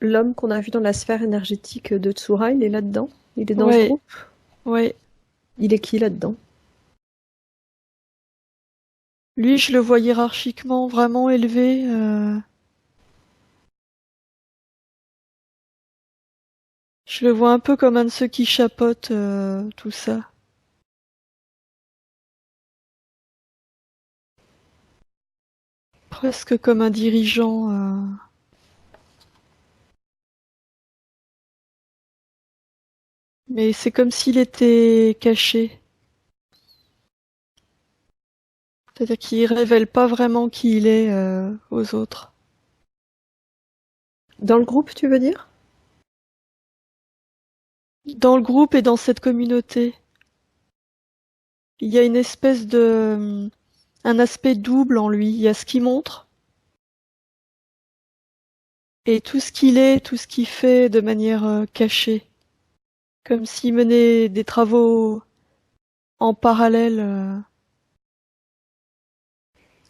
L'homme qu'on a vu dans la sphère énergétique de Tsura, il est là-dedans? Il est dans ce Ouais, groupe? ouais. Il est qui là-dedans? Lui, je le vois hiérarchiquement vraiment élevé. Je le vois un peu comme un de ceux qui chapeautent tout ça. Presque comme un dirigeant. Mais c'est comme s'il était caché. C'est-à-dire qu'il révèle pas vraiment qui il est aux autres. Dans le groupe, tu veux dire? Dans le groupe et dans cette communauté, il y a une espèce un aspect double en lui. Il y a ce qu'il montre et tout ce qu'il est, tout ce qu'il fait de manière cachée, comme s'il menait des travaux en parallèle.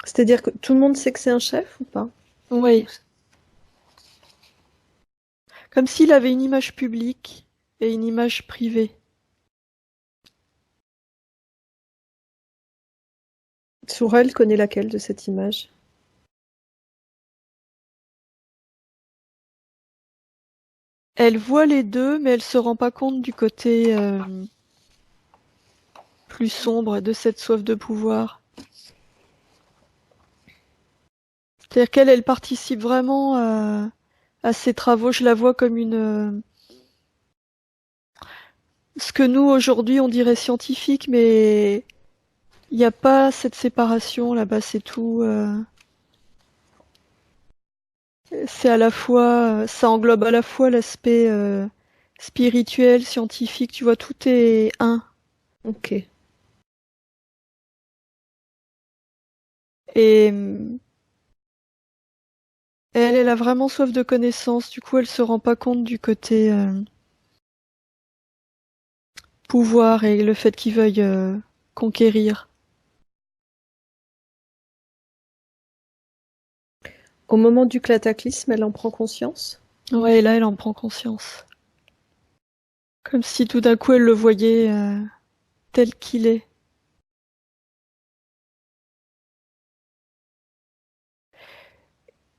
C'est-à-dire que tout le monde sait que c'est un chef ou pas? Oui, comme s'il avait une image publique et une image privée. Sourel connaît laquelle de cette image? Elle voit les deux, mais elle se rend pas compte du côté plus sombre de cette soif de pouvoir. C'est-à-dire qu'elle, elle participe vraiment à ses travaux. Je la vois comme ce que nous aujourd'hui on dirait scientifique, mais il n'y a pas cette séparation là-bas. C'est tout. C'est à la fois, ça englobe à la fois l'aspect spirituel, scientifique. Tu vois, tout est un. Ok. Et elle a vraiment soif de connaissance. Du coup, elle se rend pas compte du côté pouvoir et le fait qu'il veuille conquérir. Au moment du cataclysme, elle en prend conscience? Ouais, et là, elle en prend conscience. Comme si tout d'un coup, elle le voyait tel qu'il est.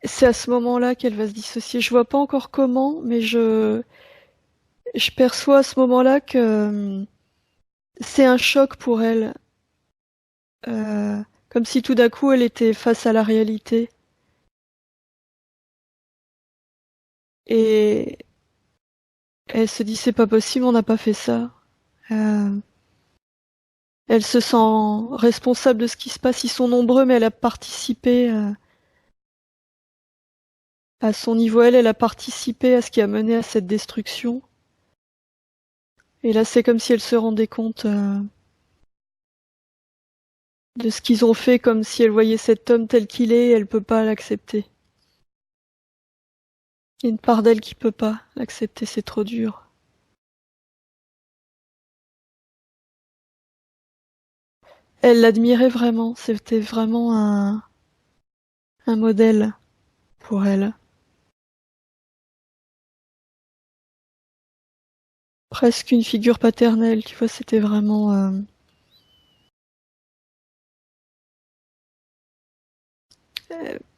C'est à ce moment-là qu'elle va se dissocier. Je vois pas encore comment, mais je perçois à ce moment-là que c'est un choc pour elle. Comme si tout d'un coup, elle était face à la réalité. Et elle se dit, c'est pas possible, on n'a pas fait ça. Euh, Elle se sent responsable de ce qui se passe. Ils sont nombreux, mais elle a participé à son niveau. Elle a participé à ce qui a mené à cette destruction. Et là, c'est comme si elle se rendait compte de ce qu'ils ont fait, comme si elle voyait cet homme tel qu'il est, et elle peut pas l'accepter. Il y a une part d'elle qui peut pas l'accepter, c'est trop dur. Elle l'admirait vraiment, c'était vraiment un modèle pour elle. Presque une figure paternelle, tu vois, c'était vraiment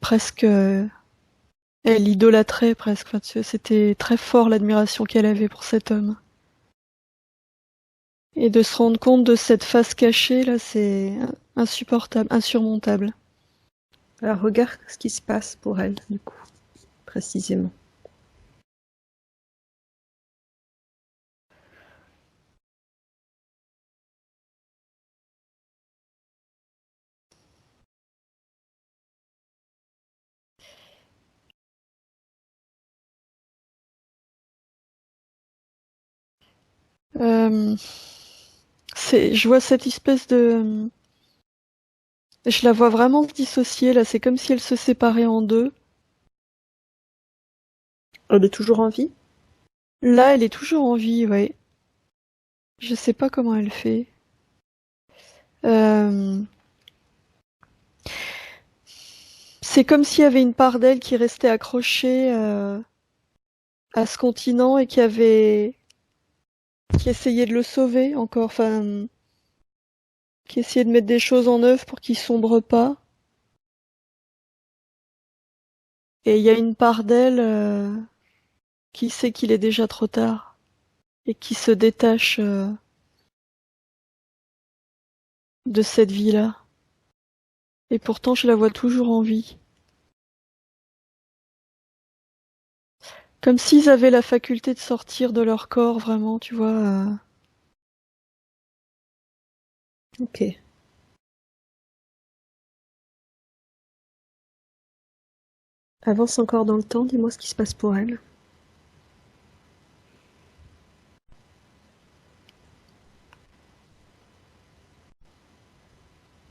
presque elle idolâtrait presque. Enfin, c'était très fort l'admiration qu'elle avait pour cet homme. Et de se rendre compte de cette face cachée, là, c'est insupportable, insurmontable. Alors regarde ce qui se passe pour elle, du coup, précisément. Euh, je vois cette espèce de... Je la vois vraiment se dissocier, là, c'est comme si elle se séparait en deux. Elle est toujours en vie? Là, elle est toujours en vie, ouais. Je sais pas comment elle fait. Euh, c'est comme s'il y avait une part d'elle qui restait accrochée à ce continent et qui essayait de le sauver encore, enfin, qui essayait de mettre des choses en œuvre pour qu'il sombre pas. Et il y a une part d'elle qui sait qu'il est déjà trop tard et qui se détache de cette vie-là. Et pourtant, je la vois toujours en vie. Comme s'ils avaient la faculté de sortir de leur corps, vraiment, tu vois. Ok. Avance encore dans le temps, dis-moi ce qui se passe pour elle.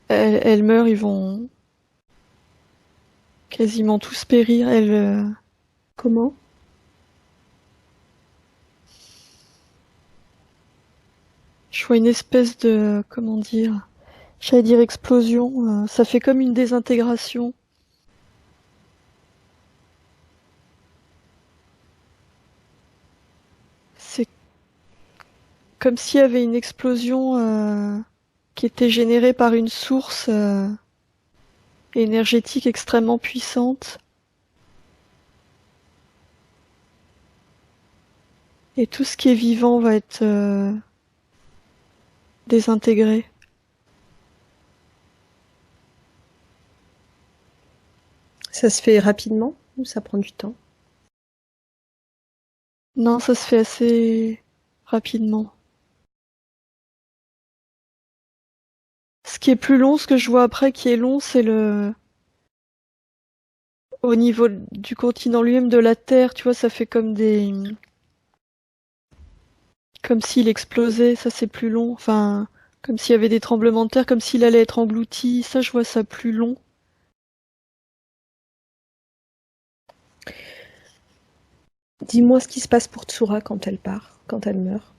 Elle meurt, ils vont quasiment tous périr. Elle Comment? Je vois une espèce de, comment dire, j'allais dire explosion. Ça fait comme une désintégration. C'est comme s'il y avait une explosion qui était générée par une source énergétique extrêmement puissante. Et tout ce qui est vivant va être désintégré. Ça se fait rapidement ou ça prend du temps? Non, ça se fait assez rapidement. Ce qui est plus long, ce que je vois après qui est long, c'est le au niveau du continent lui-même de la Terre, tu vois, ça fait comme des comme s'il explosait, ça c'est plus long. Enfin, comme s'il y avait des tremblements de terre, comme s'il allait être englouti. Ça, je vois ça plus long. Dis-moi ce qui se passe pour Tsura quand elle part, quand elle meurt.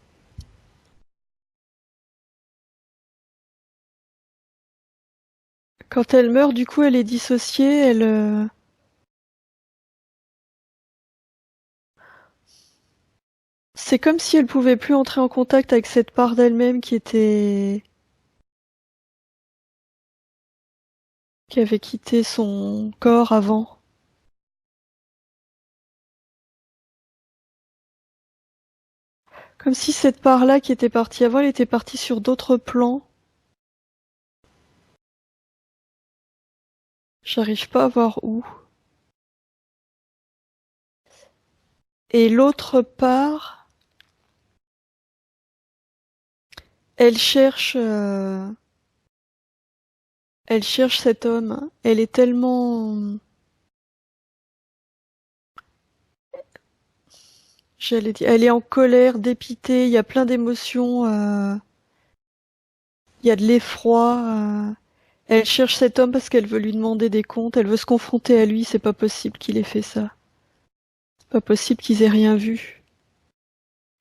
Quand elle meurt, du coup, elle est dissociée. C'est comme si elle pouvait plus entrer en contact avec cette part d'elle-même qui avait quitté son corps avant. Comme si cette part-là qui était partie avant, elle était partie sur d'autres plans. J'arrive pas à voir où. Et l'autre part, elle cherche, elle cherche cet homme. Elle est tellement, j'allais dire, elle est en colère, dépitée. Il y a plein d'émotions. Il y a de l'effroi. Elle cherche cet homme parce qu'elle veut lui demander des comptes. Elle veut se confronter à lui. C'est pas possible qu'il ait fait ça. C'est pas possible qu'ils aient rien vu.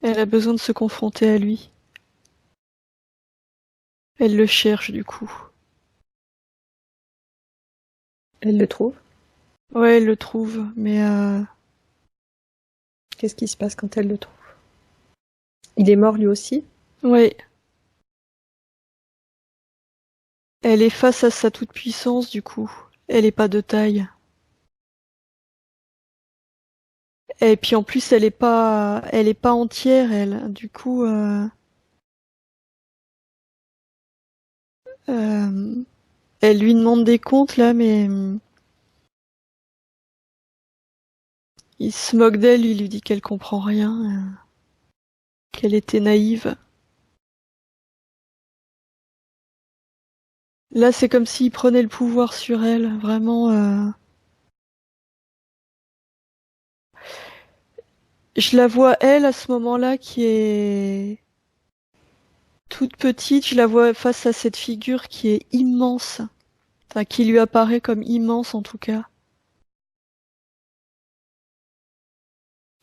Elle a besoin de se confronter à lui. Elle le cherche du coup. Elle le trouve? Ouais, elle le trouve, mais Qu'est-ce qui se passe quand elle le trouve? Il est mort lui aussi? ouais, elle est face à sa toute-puissance du coup. Elle est pas de taille. Et puis en plus, elle est pas entière, elle. Du coup, euh, elle lui demande des comptes là, mais il se moque d'elle. Il lui dit qu'elle comprend rien, qu'elle était naïve. Là, c'est comme s'il prenait le pouvoir sur elle, vraiment. Je la vois elle à ce moment-là qui est toute petite. Je la vois face à cette figure qui est immense, enfin qui lui apparaît comme immense en tout cas.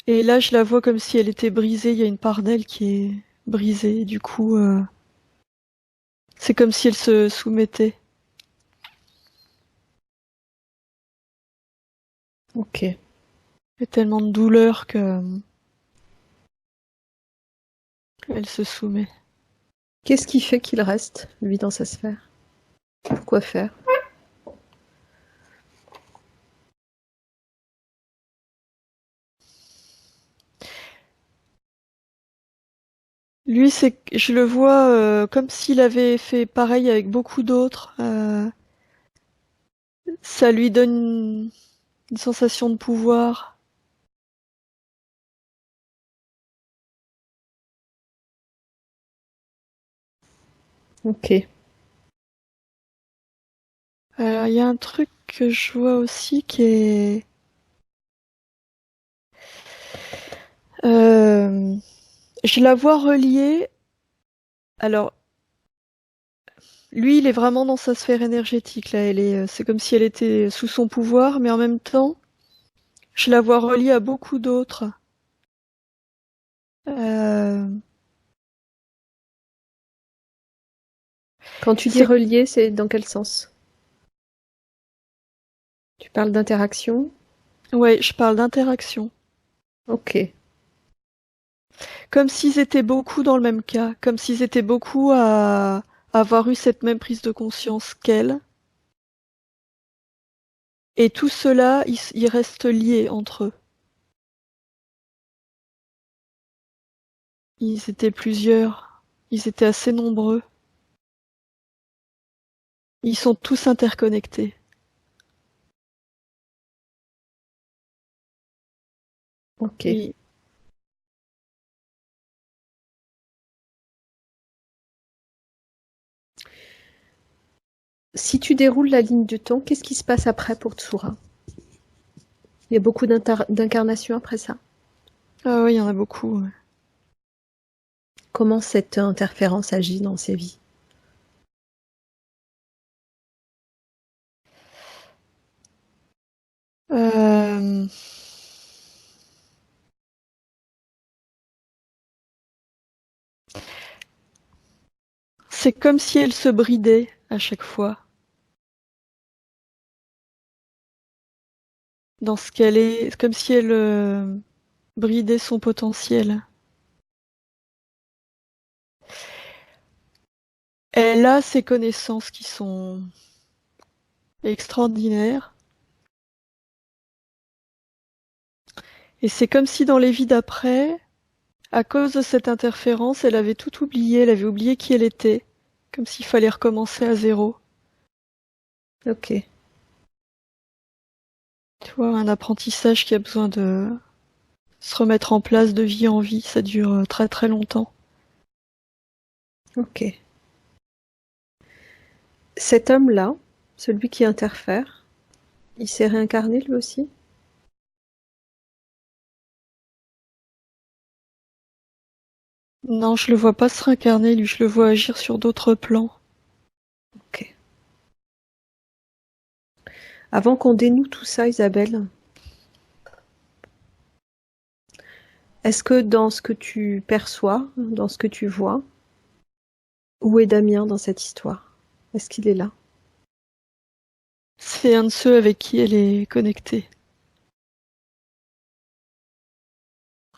Et là, je la vois comme si elle était brisée. Il y a une part d'elle qui est brisée. Du coup, c'est comme si elle se soumettait. Ok. Il y a tellement de douleur que elle se soumet. Qu'est-ce qui fait qu'il reste, lui, dans sa sphère? Pourquoi faire? Lui, je le vois comme s'il avait fait pareil avec beaucoup d'autres. Ça lui donne une sensation de pouvoir. Ok. Il y a un truc que je vois aussi qui est... Euh, je la vois reliée. Alors, lui, il est vraiment dans sa sphère énergétique, là. C'est comme si elle était sous son pouvoir, mais en même temps, je la vois reliée à beaucoup d'autres. Euh, Quand tu dis c'est, relié, c'est dans quel sens? Tu parles d'interaction? ouais, je parle d'interaction. Ok, Comme s'ils étaient beaucoup dans le même cas, comme s'ils étaient beaucoup à avoir eu cette même prise de conscience qu'elle. Et tout cela, ils restent liés entre eux. Ils étaient plusieurs, ils étaient assez nombreux. Ils sont tous interconnectés. ok. Oui. Si tu déroules la ligne du temps, qu'est-ce qui se passe après pour Tsura? Il y a beaucoup d'incarnations après ça. Ah oui, il y en a beaucoup. Ouais. Comment cette interférence agit dans ces vies? Euh, c'est comme si elle se bridait à chaque fois dans ce qu'elle est, comme si elle bridait son potentiel. Elle a ses connaissances qui sont extraordinaires. Et c'est comme si dans les vies d'après, à cause de cette interférence, elle avait tout oublié, elle avait oublié qui elle était, comme s'il fallait recommencer à zéro. Ok, Tu vois, un apprentissage qui a besoin de se remettre en place de vie en vie, ça dure très très longtemps. ok. Cet homme-là, celui qui interfère, il s'est réincarné lui aussi? Non, je le vois pas se réincarner, lui, je le vois agir sur d'autres plans. Ok. Avant qu'on dénoue tout ça, Isabelle, est-ce que dans ce que tu perçois, dans ce que tu vois, où est Damien dans cette histoire? Est-ce qu'il est là? C'est un de ceux avec qui elle est connectée.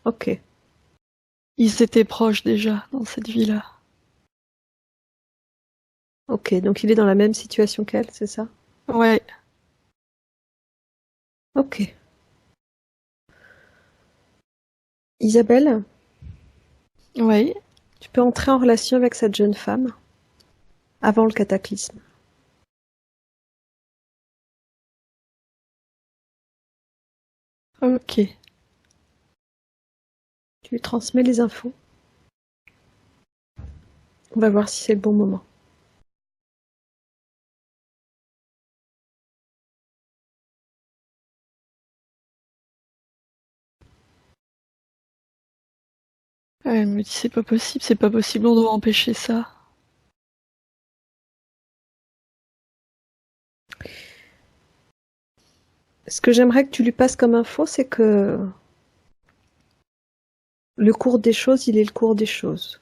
Ok, Ils étaient proches déjà dans cette vie-là. ok. Donc il est dans la même situation qu'elle, c'est ça? Ouais, Ok. Isabelle, ouais, tu peux entrer en relation avec cette jeune femme avant le cataclysme. ok. Tu lui transmets les infos. On va voir si c'est le bon moment. Elle me dit c'est pas possible, on doit empêcher ça. Ce que j'aimerais que tu lui passes comme info, c'est que le cours des choses, il est le cours des choses.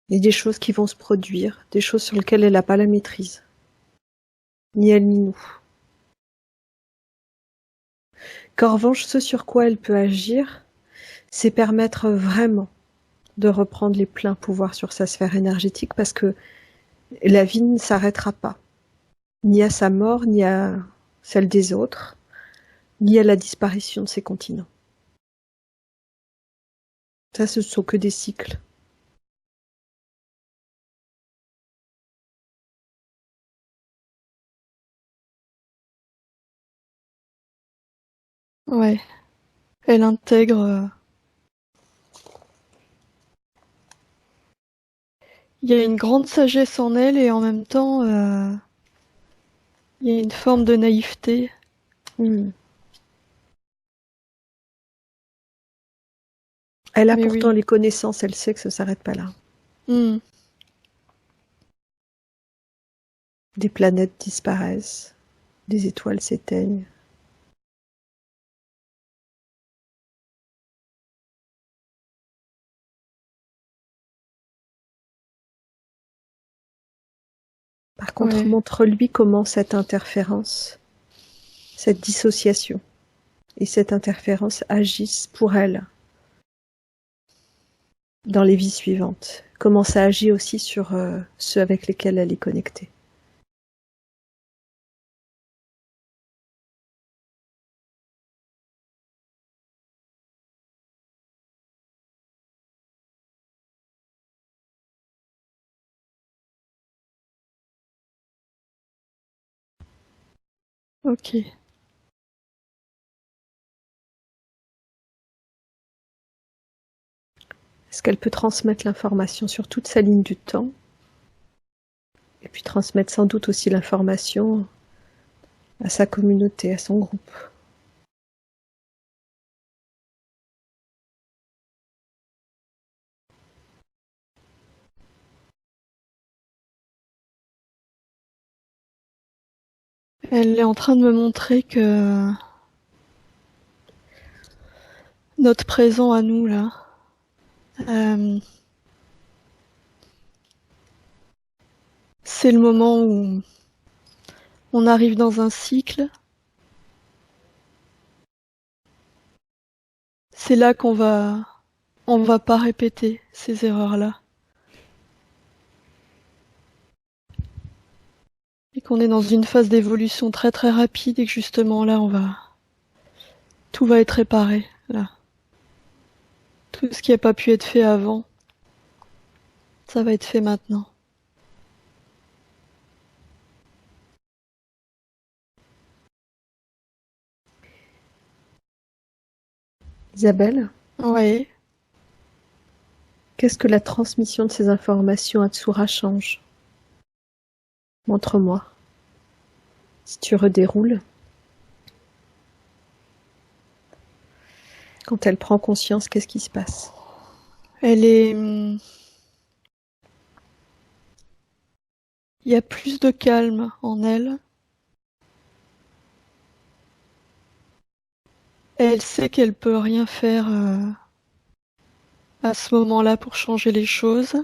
Il y a des choses qui vont se produire, des choses sur lesquelles elle n'a pas la maîtrise. Ni elle ni nous. Qu'en revanche, ce sur quoi elle peut agir, c'est permettre vraiment de reprendre les pleins pouvoirs sur sa sphère énergétique parce que la vie ne s'arrêtera pas. Ni à sa mort, ni à celle des autres, ni à la disparition de ces continents. Ça, ce sont que des cycles. Ouais, elle intègre. Il y a une grande sagesse en elle et en même temps, il y a une forme de naïveté. Hmm. Elle a Mais pourtant oui. les connaissances, elle sait que ça ne s'arrête pas là. Hmm. Des planètes disparaissent, des étoiles s'éteignent. Par contre, Ouais. montre-lui comment cette interférence, cette dissociation et cette interférence agissent pour elle dans les vies suivantes. Comment ça agit aussi sur ceux avec lesquels elle est connectée. Ok. Est-ce qu'elle peut transmettre l'information sur toute sa ligne du temps? Et puis transmettre sans doute aussi l'information à sa communauté, à son groupe. Elle est en train de me montrer que notre présent à nous, là, euh, c'est le moment où on arrive dans un cycle. C'est là on va pas répéter ces erreurs-là. Et qu'on est dans une phase d'évolution très très rapide et que justement là, tout va être réparé, là. Tout ce qui n'a pas pu être fait avant, ça va être fait maintenant. Isabelle, Ouais. qu'est-ce que la transmission de ces informations à Tsura change? Montre-moi. Si tu redéroules, quand elle prend conscience, qu'est-ce qui se passe? Elle est, il y a plus de calme en elle. Elle sait qu'elle peut rien faire à ce moment-là pour changer les choses.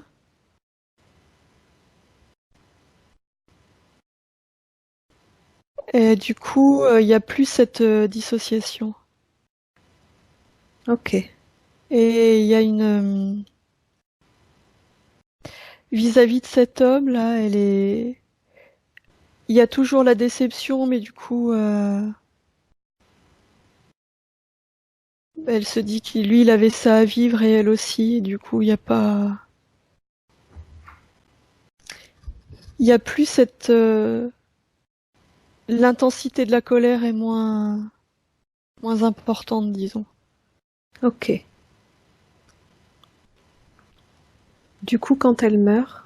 Et du coup, il y a plus cette dissociation. Ok. Et il y a vis-à-vis de cet homme là, il y a toujours la déception, mais du coup, elle se dit qu'il lui, il avait ça à vivre et elle aussi. Et du coup, il y a plus cette l'intensité de la colère est moins importante, disons. Ok. Du coup, quand elle meurt,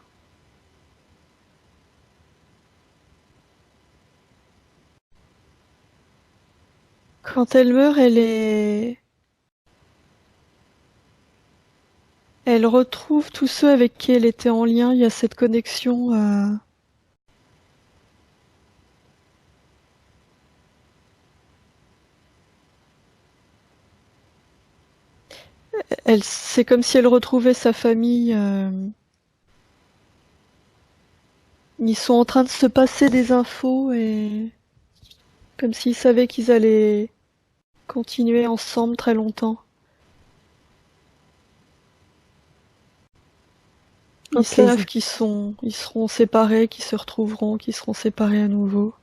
Quand elle meurt, elle retrouve tous ceux avec qui elle était en lien. Il y a cette connexion. C'est comme si elle retrouvait sa famille. Ils sont en train de se passer des infos et comme s'ils savaient qu'ils allaient continuer ensemble très longtemps. Ils ok. savent ils seront séparés, qu'ils se retrouveront, qu'ils seront séparés à nouveau.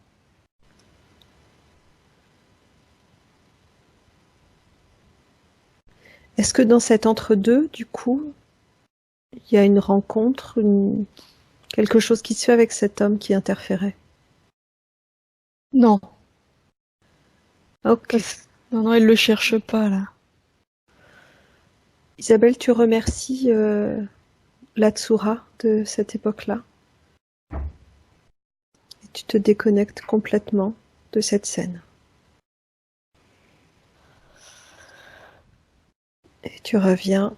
Est-ce que dans cet entre-deux, du coup, il y a une rencontre, quelque chose qui se fait avec cet homme qui interférait? Non, Ok. non, non, elle le cherche pas là. Isabelle, tu remercies la Tsura de cette époque-là et tu te déconnectes complètement de cette scène. Et tu reviens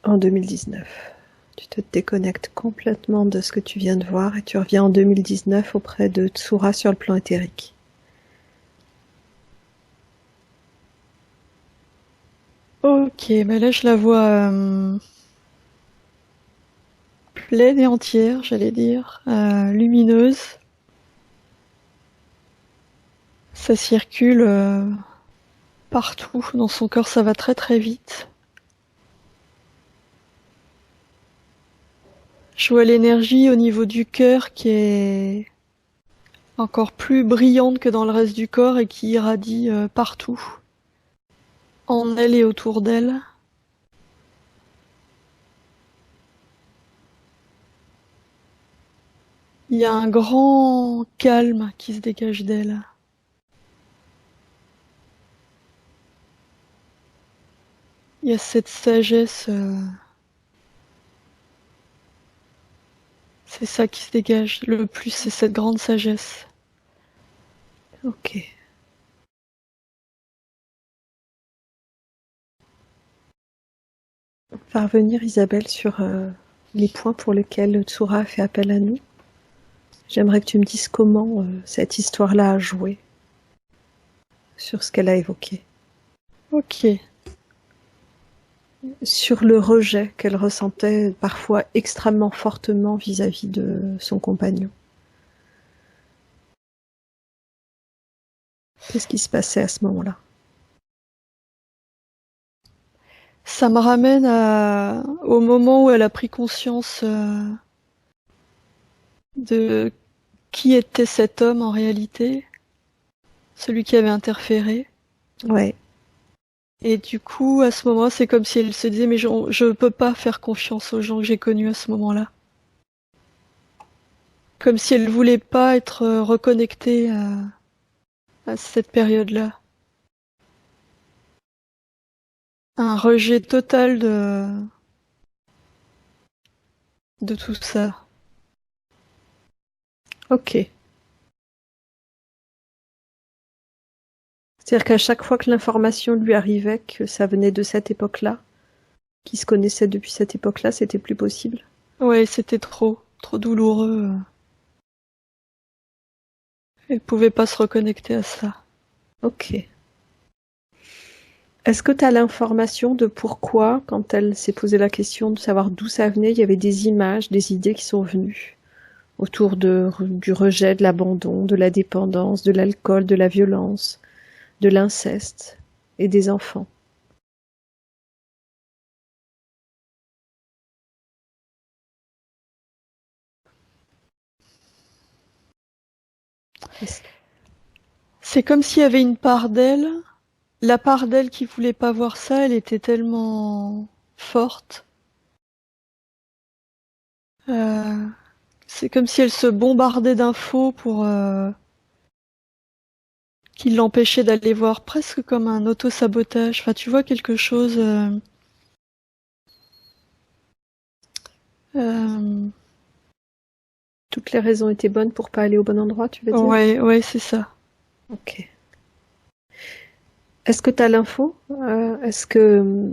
en 2019. Tu te déconnectes complètement de ce que tu viens de voir et tu reviens en 2019 auprès de Tsura sur le plan éthérique. Ok, mais là je la vois pleine et entière, j'allais dire, lumineuse. Ça circule partout dans son corps, ça va très très vite. Je vois l'énergie au niveau du cœur qui est encore plus brillante que dans le reste du corps et qui irradie partout, en elle et autour d'elle. Il y a un grand calme qui se dégage d'elle. Il y a cette sagesse, c'est ça qui se dégage le plus, c'est cette grande sagesse. Ok. On va revenir, Isabelle, sur les points pour lesquels Tsura a fait appel à nous. J'aimerais que tu me dises comment cette histoire-là a joué sur ce qu'elle a évoqué. Ok. Sur le rejet qu'elle ressentait parfois extrêmement fortement vis-à-vis de son compagnon. Qu'est-ce qui se passait à ce moment-là? Ça me ramène au moment où elle a pris conscience de qui était cet homme en réalité, celui qui avait interféré. Ouais. Et du coup, à ce moment, c'est comme si elle se disait, mais je peux pas faire confiance aux gens que j'ai connus à ce moment-là. Comme si elle voulait pas être reconnectée à cette période-là. Un rejet total de tout ça. Ok. C'est-à-dire qu'à chaque fois que l'information lui arrivait, que ça venait de cette époque-là, qu'ils se connaissaient depuis cette époque-là, c'était plus possible. Ouais, c'était trop douloureux. Elle pouvait pas se reconnecter à ça. Ok. Est-ce que tu as l'information de pourquoi, quand elle s'est posé la question de savoir d'où ça venait, il y avait des images, des idées qui sont venues autour du rejet, de l'abandon, de la dépendance, de l'alcool, de la violence, de l'inceste et des enfants? C'est comme s'il y avait une part d'elle. La part d'elle qui voulait pas voir ça, elle était tellement forte. Euh, c'est comme si elle se bombardait d'infos pour qui l'empêchait d'aller voir, presque comme un auto-sabotage. Enfin, tu vois quelque chose. Euh, Toutes les raisons étaient bonnes pour pas aller au bon endroit, tu veux dire? ouais, ouais, c'est ça. Ok. Est-ce que tu as l'info? Est-ce que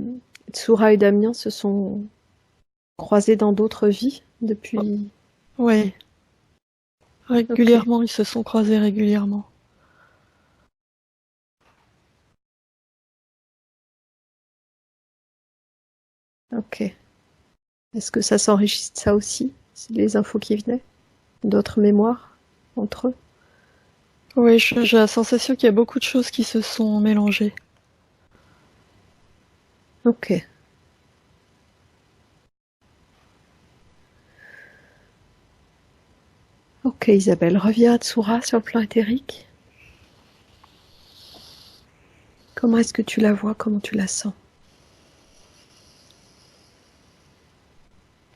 Tsura et Damien se sont croisés dans d'autres vies depuis? Ouais. Ok. Régulièrement, ils se sont croisés régulièrement. Ok. Est-ce que ça s'enrichit de ça aussi? C'est les infos qui venaient? D'autres mémoires entre eux? Ouais, j'ai la sensation qu'il y a beaucoup de choses qui se sont mélangées. Ok. Ok, Isabelle, reviens à Tsura sur le plan éthérique. Comment est-ce que tu la vois? Comment tu la sens?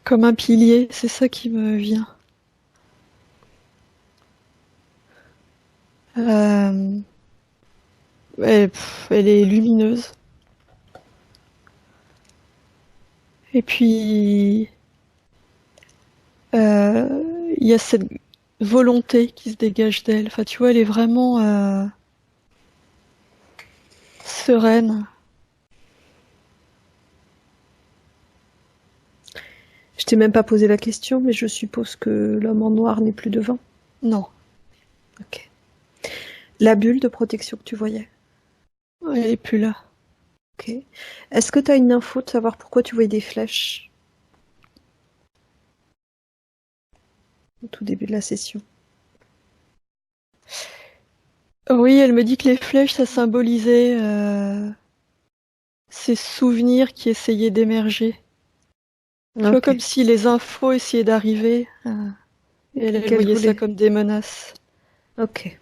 Comme un pilier, c'est ça qui me vient. Euh, elle est lumineuse. Et puis, il y a cette volonté qui se dégage d'elle. Enfin, tu vois, elle est vraiment sereine. Je t'ai même pas posé la question, mais je suppose que l'homme en noir n'est plus devant. Non, Ok. La bulle de protection que tu voyais. elle est plus là. Ok. Est-ce que tu as une info de savoir pourquoi tu voyais des flèches? au tout début de la session. Oui, elle me dit que les flèches, ça symbolisait ces souvenirs qui essayaient d'émerger. Tu vois, comme si les infos essayaient d'arriver. Et elle Qu'elle voyait ça voulait. comme des menaces. Ok.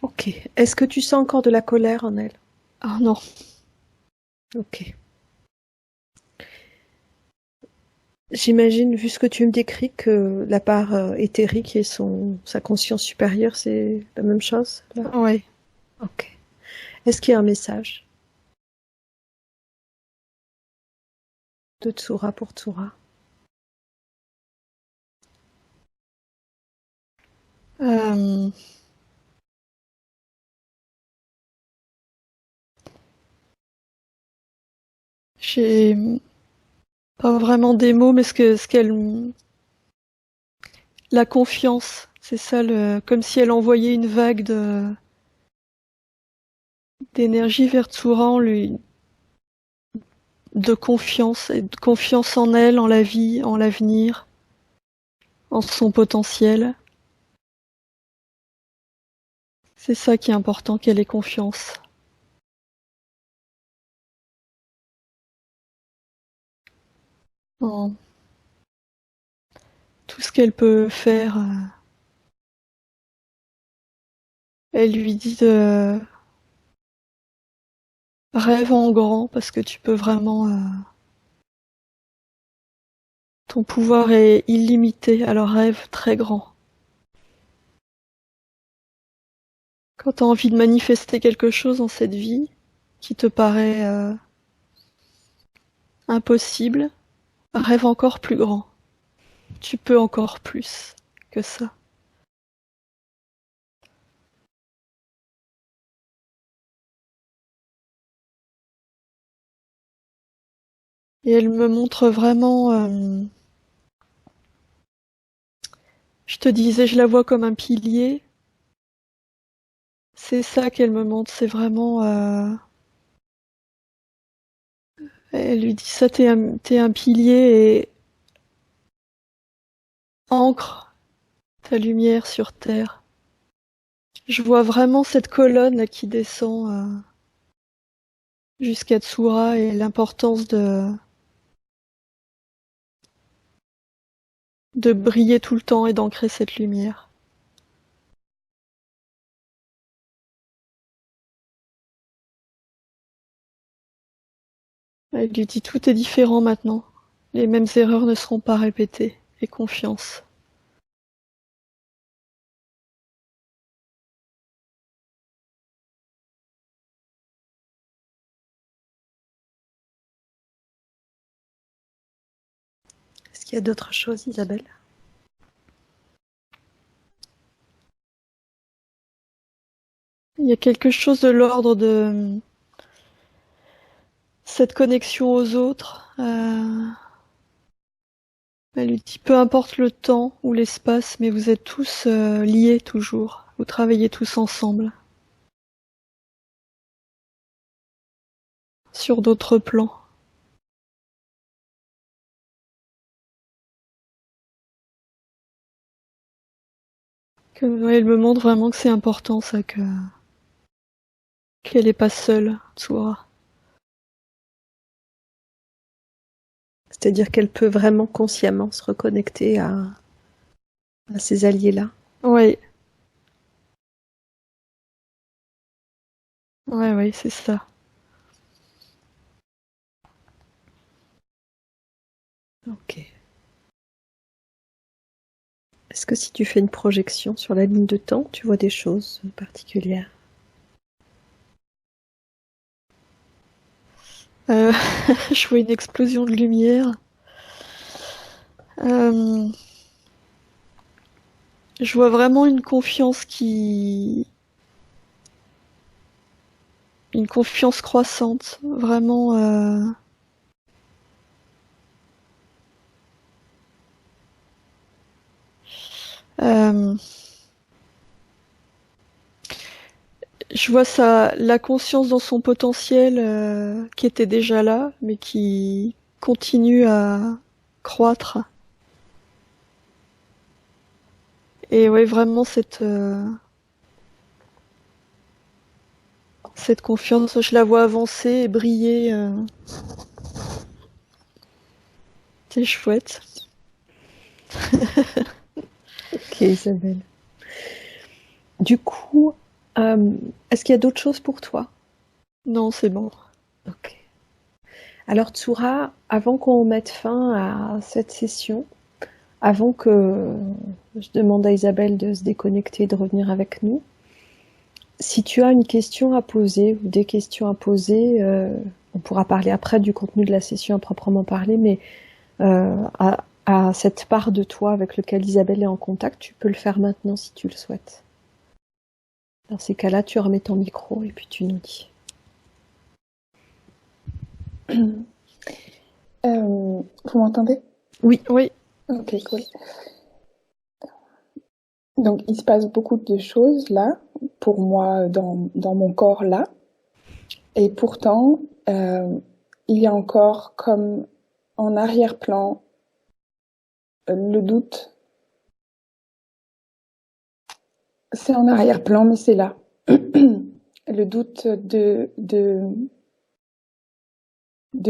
Ok. Est-ce que tu sens encore de la colère en elle? Ah non. Ok. J'imagine, vu ce que tu me décris, que la part éthérique et sa conscience supérieure, c'est la même chose, là? Ouais. Ok. Est-ce qu'il y a un message de Tsura pour Tsura? Euh, J'ai pas vraiment des mots, mais ce qu'elle, la confiance, c'est ça, comme si elle envoyait une vague d'énergie vers Tsura, de confiance, et de confiance en elle, en la vie, en l'avenir, en son potentiel. C'est ça qui est important, qu'elle ait confiance. En tout ce qu'elle peut faire. Elle lui dit de rêve en grand parce que tu peux vraiment. Ton pouvoir est illimité, alors rêve très grand. Quand tu as envie de manifester quelque chose dans cette vie qui te paraît impossible, rêve encore plus grand. Tu peux encore plus que ça. Et elle me montre vraiment. Je te disais, je la vois comme un pilier. C'est ça qu'elle me montre. C'est vraiment. Elle lui dit ça, t'es un pilier et ancre ta lumière sur terre. Je vois vraiment cette colonne là, qui descend jusqu'à Tsura et l'importance de briller tout le temps et d'ancrer cette lumière. Elle lui dit tout est différent maintenant. Les mêmes erreurs ne seront pas répétées. Et confiance. Est-ce qu'il y a d'autres choses, Isabelle? Il y a quelque chose de l'ordre de cette connexion aux autres. Elle lui dit peu importe le temps ou l'espace, mais vous êtes tous liés toujours. Vous travaillez tous ensemble. Sur d'autres plans. Ouais, elle me montre vraiment que c'est important ça, qu'elle n'est pas seule, Tsura. C'est-à-dire qu'elle peut vraiment consciemment se reconnecter à ces alliés-là. Ouais. Ouais, c'est ça. Ok. Est-ce que si tu fais une projection sur la ligne de temps, tu vois des choses particulières? Je vois une explosion de lumière. Je vois vraiment une confiance croissante, vraiment. Euh, je vois la conscience dans son potentiel qui était déjà là, mais qui continue à croître. Et ouais, vraiment cette confiance, je la vois avancer et briller. C'est chouette. Ok, Isabelle. Du coup, est-ce qu'il y a d'autres choses pour toi? Non, c'est bon. Ok. Alors, Tsura, avant qu'on mette fin à cette session, avant que je demande à Isabelle de se déconnecter et de revenir avec nous, si tu as une question à poser ou des questions à poser, on pourra parler après du contenu de la session à proprement parler, mais à cette part de toi avec laquelle Isabelle est en contact, tu peux le faire maintenant si tu le souhaites. Dans ces cas-là, tu remets ton micro et puis tu nous dis. Vous m'entendez? Oui. Oui. Ok, cool. Donc, il se passe beaucoup de choses là, pour moi, dans mon corps là. Et pourtant, il y a encore comme en arrière-plan le doute. C'est en arrière-plan, mais c'est là. Le doute de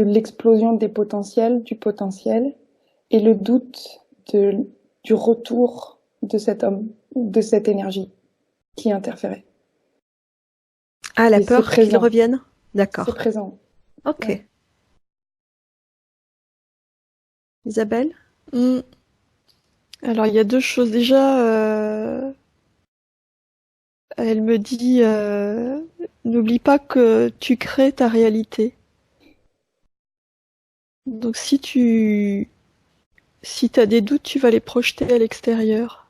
l'explosion des potentiels, du potentiel, et le doute du retour de cet homme, de cette énergie qui interférait. Ah, la Et c'est peur qu'il présent. revienne? C'est D'accord. présent. Ok. Ouais. Isabelle? Mm. Alors, il y a deux choses. Déjà, elle me dit, n'oublie pas que tu crées ta réalité. Donc, si t'as des doutes, tu vas les projeter à l'extérieur.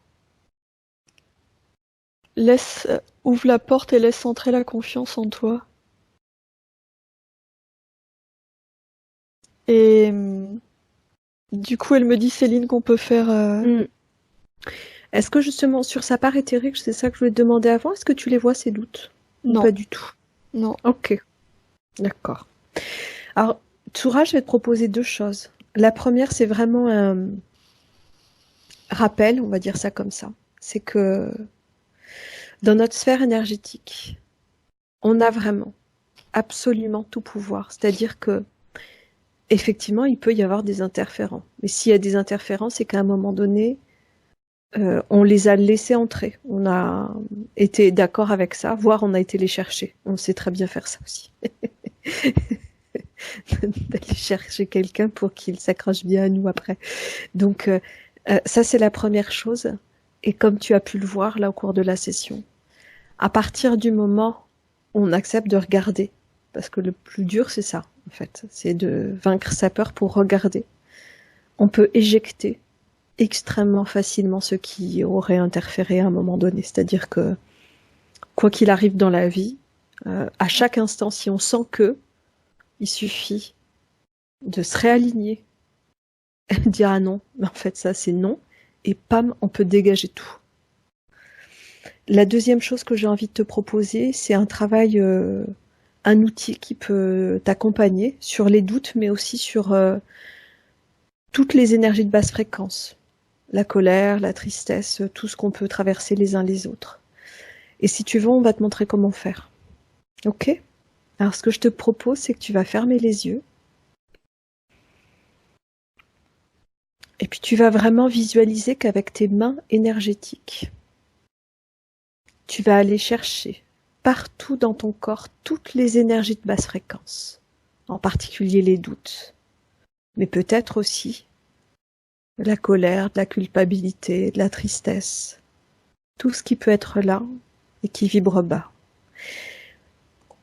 Ouvre la porte et laisse entrer la confiance en toi. Et du coup, elle me dit, Céline, qu'on peut faire. Est-ce que justement sur sa part éthérique, c'est ça que je voulais te demander avant, est-ce que tu les vois ces doutes? Ou Non, pas du tout? non. Ok, d'accord. Alors, Tsura, je vais te proposer deux choses. La première, c'est vraiment un rappel, on va dire ça comme ça. C'est que dans notre sphère énergétique, on a vraiment absolument tout pouvoir. C'est-à-dire que effectivement, il peut y avoir des interférents. Mais s'il y a des interférents, c'est qu'à un moment donné, on les a laissés entrer. On a été d'accord avec ça, voire on a été les chercher. On sait très bien faire ça aussi. D'aller chercher quelqu'un pour qu'il s'accroche bien à nous après. Donc, ça, c'est la première chose. Et comme tu as pu le voir là au cours de la session, à partir du moment où on accepte de regarder, parce que le plus dur, c'est ça, en fait, c'est de vaincre sa peur pour regarder. On peut éjecter extrêmement facilement ce qui aurait interféré à un moment donné. C'est-à-dire que, quoi qu'il arrive dans la vie, à chaque instant, si on sent que, il suffit de se réaligner, dire ah non, mais en fait ça c'est non, et pam, on peut dégager tout. La deuxième chose que j'ai envie de te proposer, c'est un travail, un outil qui peut t'accompagner sur les doutes, mais aussi sur toutes les énergies de basse fréquence. La colère, la tristesse, tout ce qu'on peut traverser les uns les autres. Et si tu veux, on va te montrer comment faire. Ok? Alors ce que je te propose, c'est que tu vas fermer les yeux. Et puis tu vas vraiment visualiser qu'avec tes mains énergétiques, tu vas aller chercher partout dans ton corps toutes les énergies de basse fréquence, en particulier les doutes, mais peut-être aussi de la colère, de la culpabilité, de la tristesse, tout ce qui peut être là et qui vibre bas.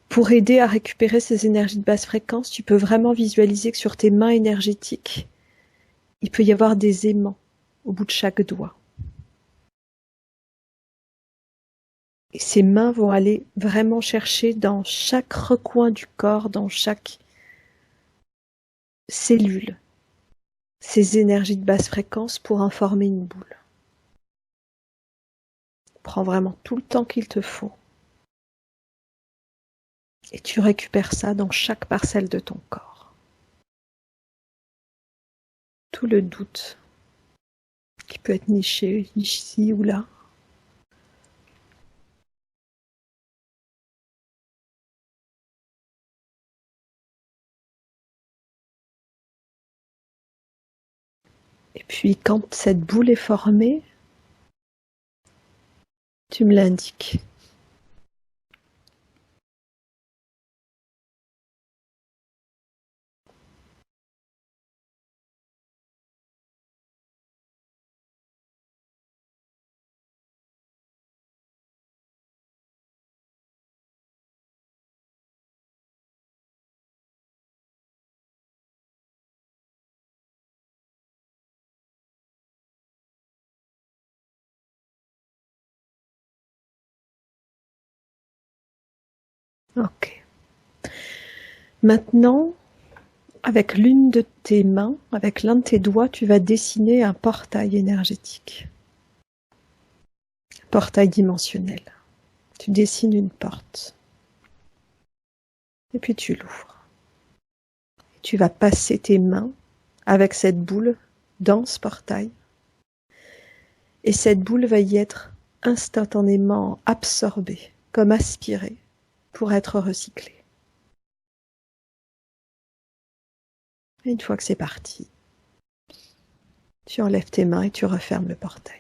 Pour aider à récupérer ces énergies de basse fréquence, tu peux vraiment visualiser que sur tes mains énergétiques, il peut y avoir des aimants au bout de chaque doigt. Et ces mains vont aller vraiment chercher dans chaque recoin du corps, dans chaque cellule, ces énergies de basse fréquence pour en former une boule. Prends vraiment tout le temps qu'il te faut. Et tu récupères ça dans chaque parcelle de ton corps. Tout le doute qui peut être niché ici ou là, Et puis quand cette boule est formée, tu me l'indiques. Ok. Maintenant, avec l'une de tes mains, avec l'un de tes doigts, tu vas dessiner un portail énergétique. Portail dimensionnel. Tu dessines une porte. Et puis tu l'ouvres. Tu vas passer tes mains avec cette boule dans ce portail. Et cette boule va y être instantanément absorbée, comme aspirée, pour être recyclée. Et une fois que c'est parti, tu enlèves tes mains et tu refermes le portail.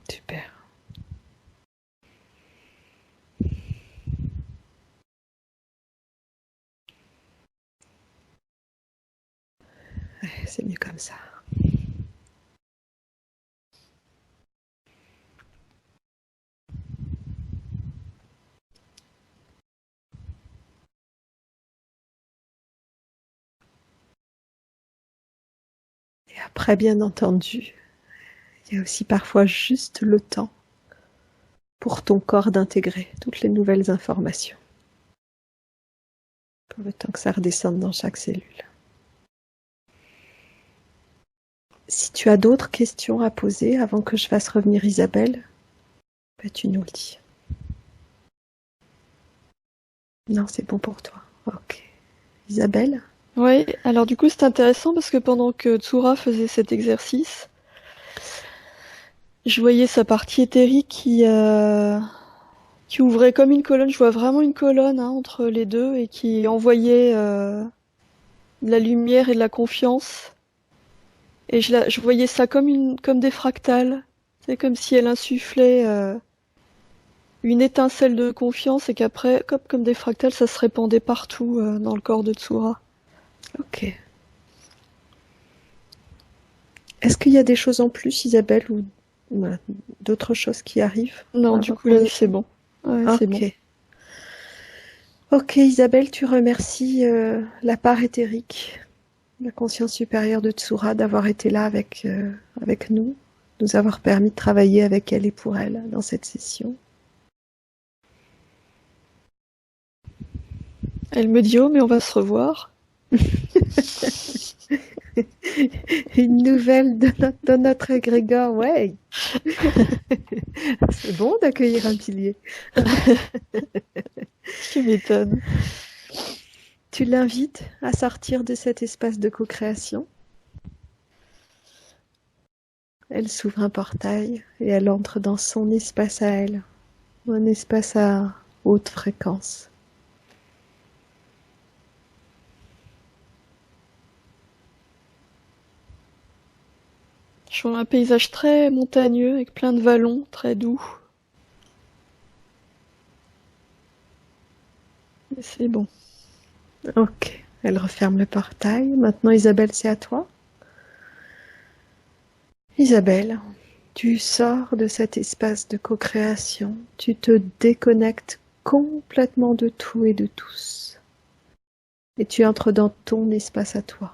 Super. Ouais, c'est mieux comme ça. Et après, bien entendu, il y a aussi parfois juste le temps pour ton corps d'intégrer toutes les nouvelles informations. Pour le temps que ça redescende dans chaque cellule. Si tu as d'autres questions à poser avant que je fasse revenir Isabelle, ben tu nous le dis. Non, c'est bon pour toi. Ok. Isabelle? Oui, alors du coup c'est intéressant parce que pendant que Tsura faisait cet exercice, je voyais sa partie éthérique qui ouvrait comme une colonne, je vois vraiment une colonne entre les deux et qui envoyait de la lumière et de la confiance. Et je voyais ça comme des fractales. C'est comme si elle insufflait une étincelle de confiance et qu'après, comme des fractales, ça se répandait partout dans le corps de Tsura. Ok. Est-ce qu'il y a des choses en plus, Isabelle, ou d'autres choses qui arrivent? Non, du coup là c'est bon. Ouais, c'est bon. Ok, Isabelle, tu remercies la part éthérique, la conscience supérieure de Tsura d'avoir été là avec nous, nous avoir permis de travailler avec elle et pour elle dans cette session. Elle me dit, oh, mais on va se revoir. Une nouvelle de notre égrégore, ouais. C'est bon d'accueillir un pilier. Tu m'étonnes. Tu l'invites à sortir de cet espace de co-création. Elle s'ouvre un portail et elle entre dans son espace à elle, un espace à haute fréquence. Je vois un paysage très montagneux avec plein de vallons, très doux. Et c'est bon. Ok, elle referme le portail. Maintenant, Isabelle, c'est à toi. Isabelle, tu sors de cet espace de co-création. Tu te déconnectes complètement de tout et de tous. Et tu entres dans ton espace à toi.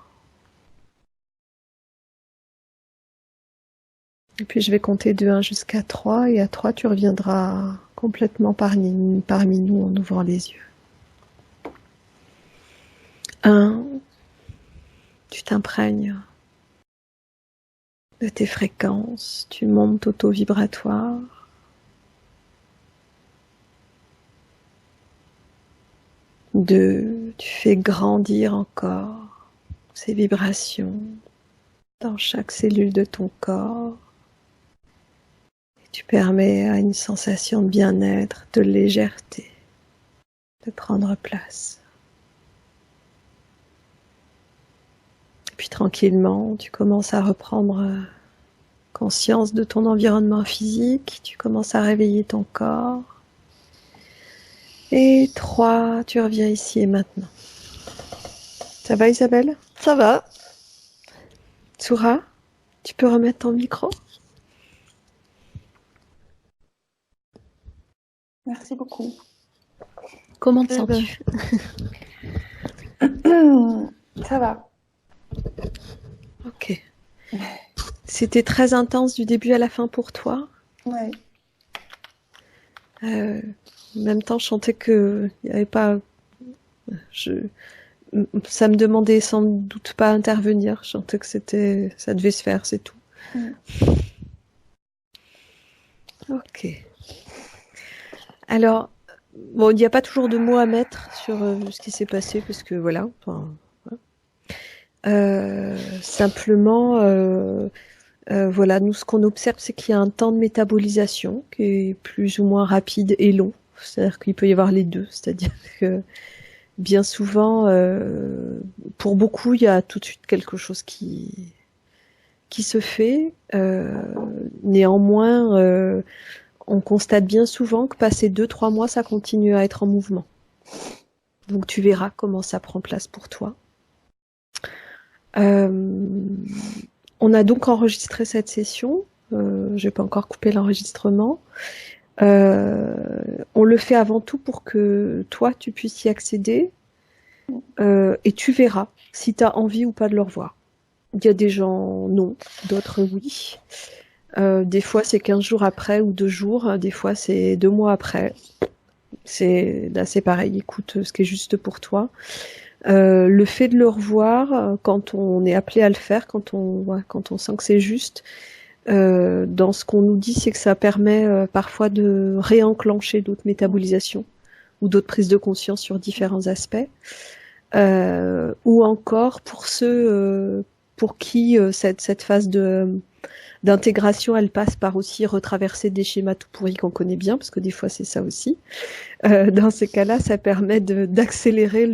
Et puis je vais compter de 1 jusqu'à 3 et à 3 tu reviendras complètement parmi nous en ouvrant les yeux. 1, tu t'imprègnes de tes fréquences, tu montes au taux vibratoire. 2, tu fais grandir encore ces vibrations dans chaque cellule de ton corps. Tu permets à une sensation de bien-être, de légèreté, de prendre place. Et puis tranquillement, tu commences à reprendre conscience de ton environnement physique, tu commences à réveiller ton corps. Et 3, tu reviens ici et maintenant. Ça va Isabelle? Ça va. Tsura, tu peux remettre ton micro? Merci beaucoup. Comment te sens-tu? Ça va. Ok. C'était très intense du début à la fin pour toi? Ouais. En même temps, je sentais que il n'y avait pas... Ça me demandait sans doute pas à intervenir. Je sentais que ça devait se faire, c'est tout. Ok. Alors, bon, il n'y a pas toujours de mots à mettre sur ce qui s'est passé, parce que voilà. Simplement, voilà, nous, ce qu'on observe, c'est qu'il y a un temps de métabolisation qui est plus ou moins rapide et long. C'est-à-dire qu'il peut y avoir les deux. C'est-à-dire que bien souvent, pour beaucoup, il y a tout de suite quelque chose qui se fait. Néanmoins, on constate bien souvent que passé 2-3 mois, ça continue à être en mouvement. Donc tu verras comment ça prend place pour toi. On a donc enregistré cette session. Je n'ai pas encore coupé l'enregistrement. On le fait avant tout pour que toi, tu puisses y accéder. Et tu verras si tu as envie ou pas de le revoir. Il y a des gens non, d'autres oui. Des fois c'est 15 jours après ou 2 jours, des fois c'est 2 mois après. Là c'est pareil, écoute ce qui est juste pour toi. Le fait de le revoir, quand on est appelé à le faire, quand on sent que c'est juste, dans ce qu'on nous dit, c'est que ça permet parfois de réenclencher d'autres métabolisations ou d'autres prises de conscience sur différents aspects. Ou encore pour ceux pour qui cette phase d'intégration, elle passe par aussi retraverser des schémas tout pourris qu'on connaît bien, parce que des fois c'est ça aussi. Dans ces cas-là, ça permet d'accélérer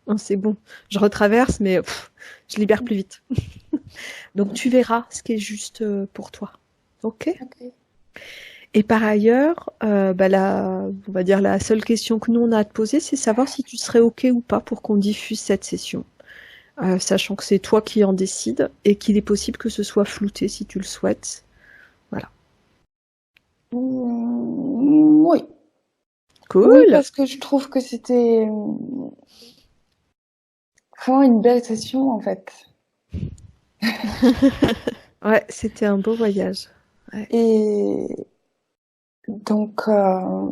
oh, c'est bon, je retraverse, mais je libère plus vite. Donc tu verras ce qui est juste pour toi. Ok. Et par ailleurs, on va dire la seule question que nous on a à te poser, c'est savoir si tu serais ok ou pas pour qu'on diffuse cette session. Sachant que c'est toi qui en décides et qu'il est possible que ce soit flouté si tu le souhaites. Voilà. Oui. Cool. Oui, parce que je trouve que c'était vraiment une belle session en fait. Ouais, c'était un beau voyage. Ouais. Et donc,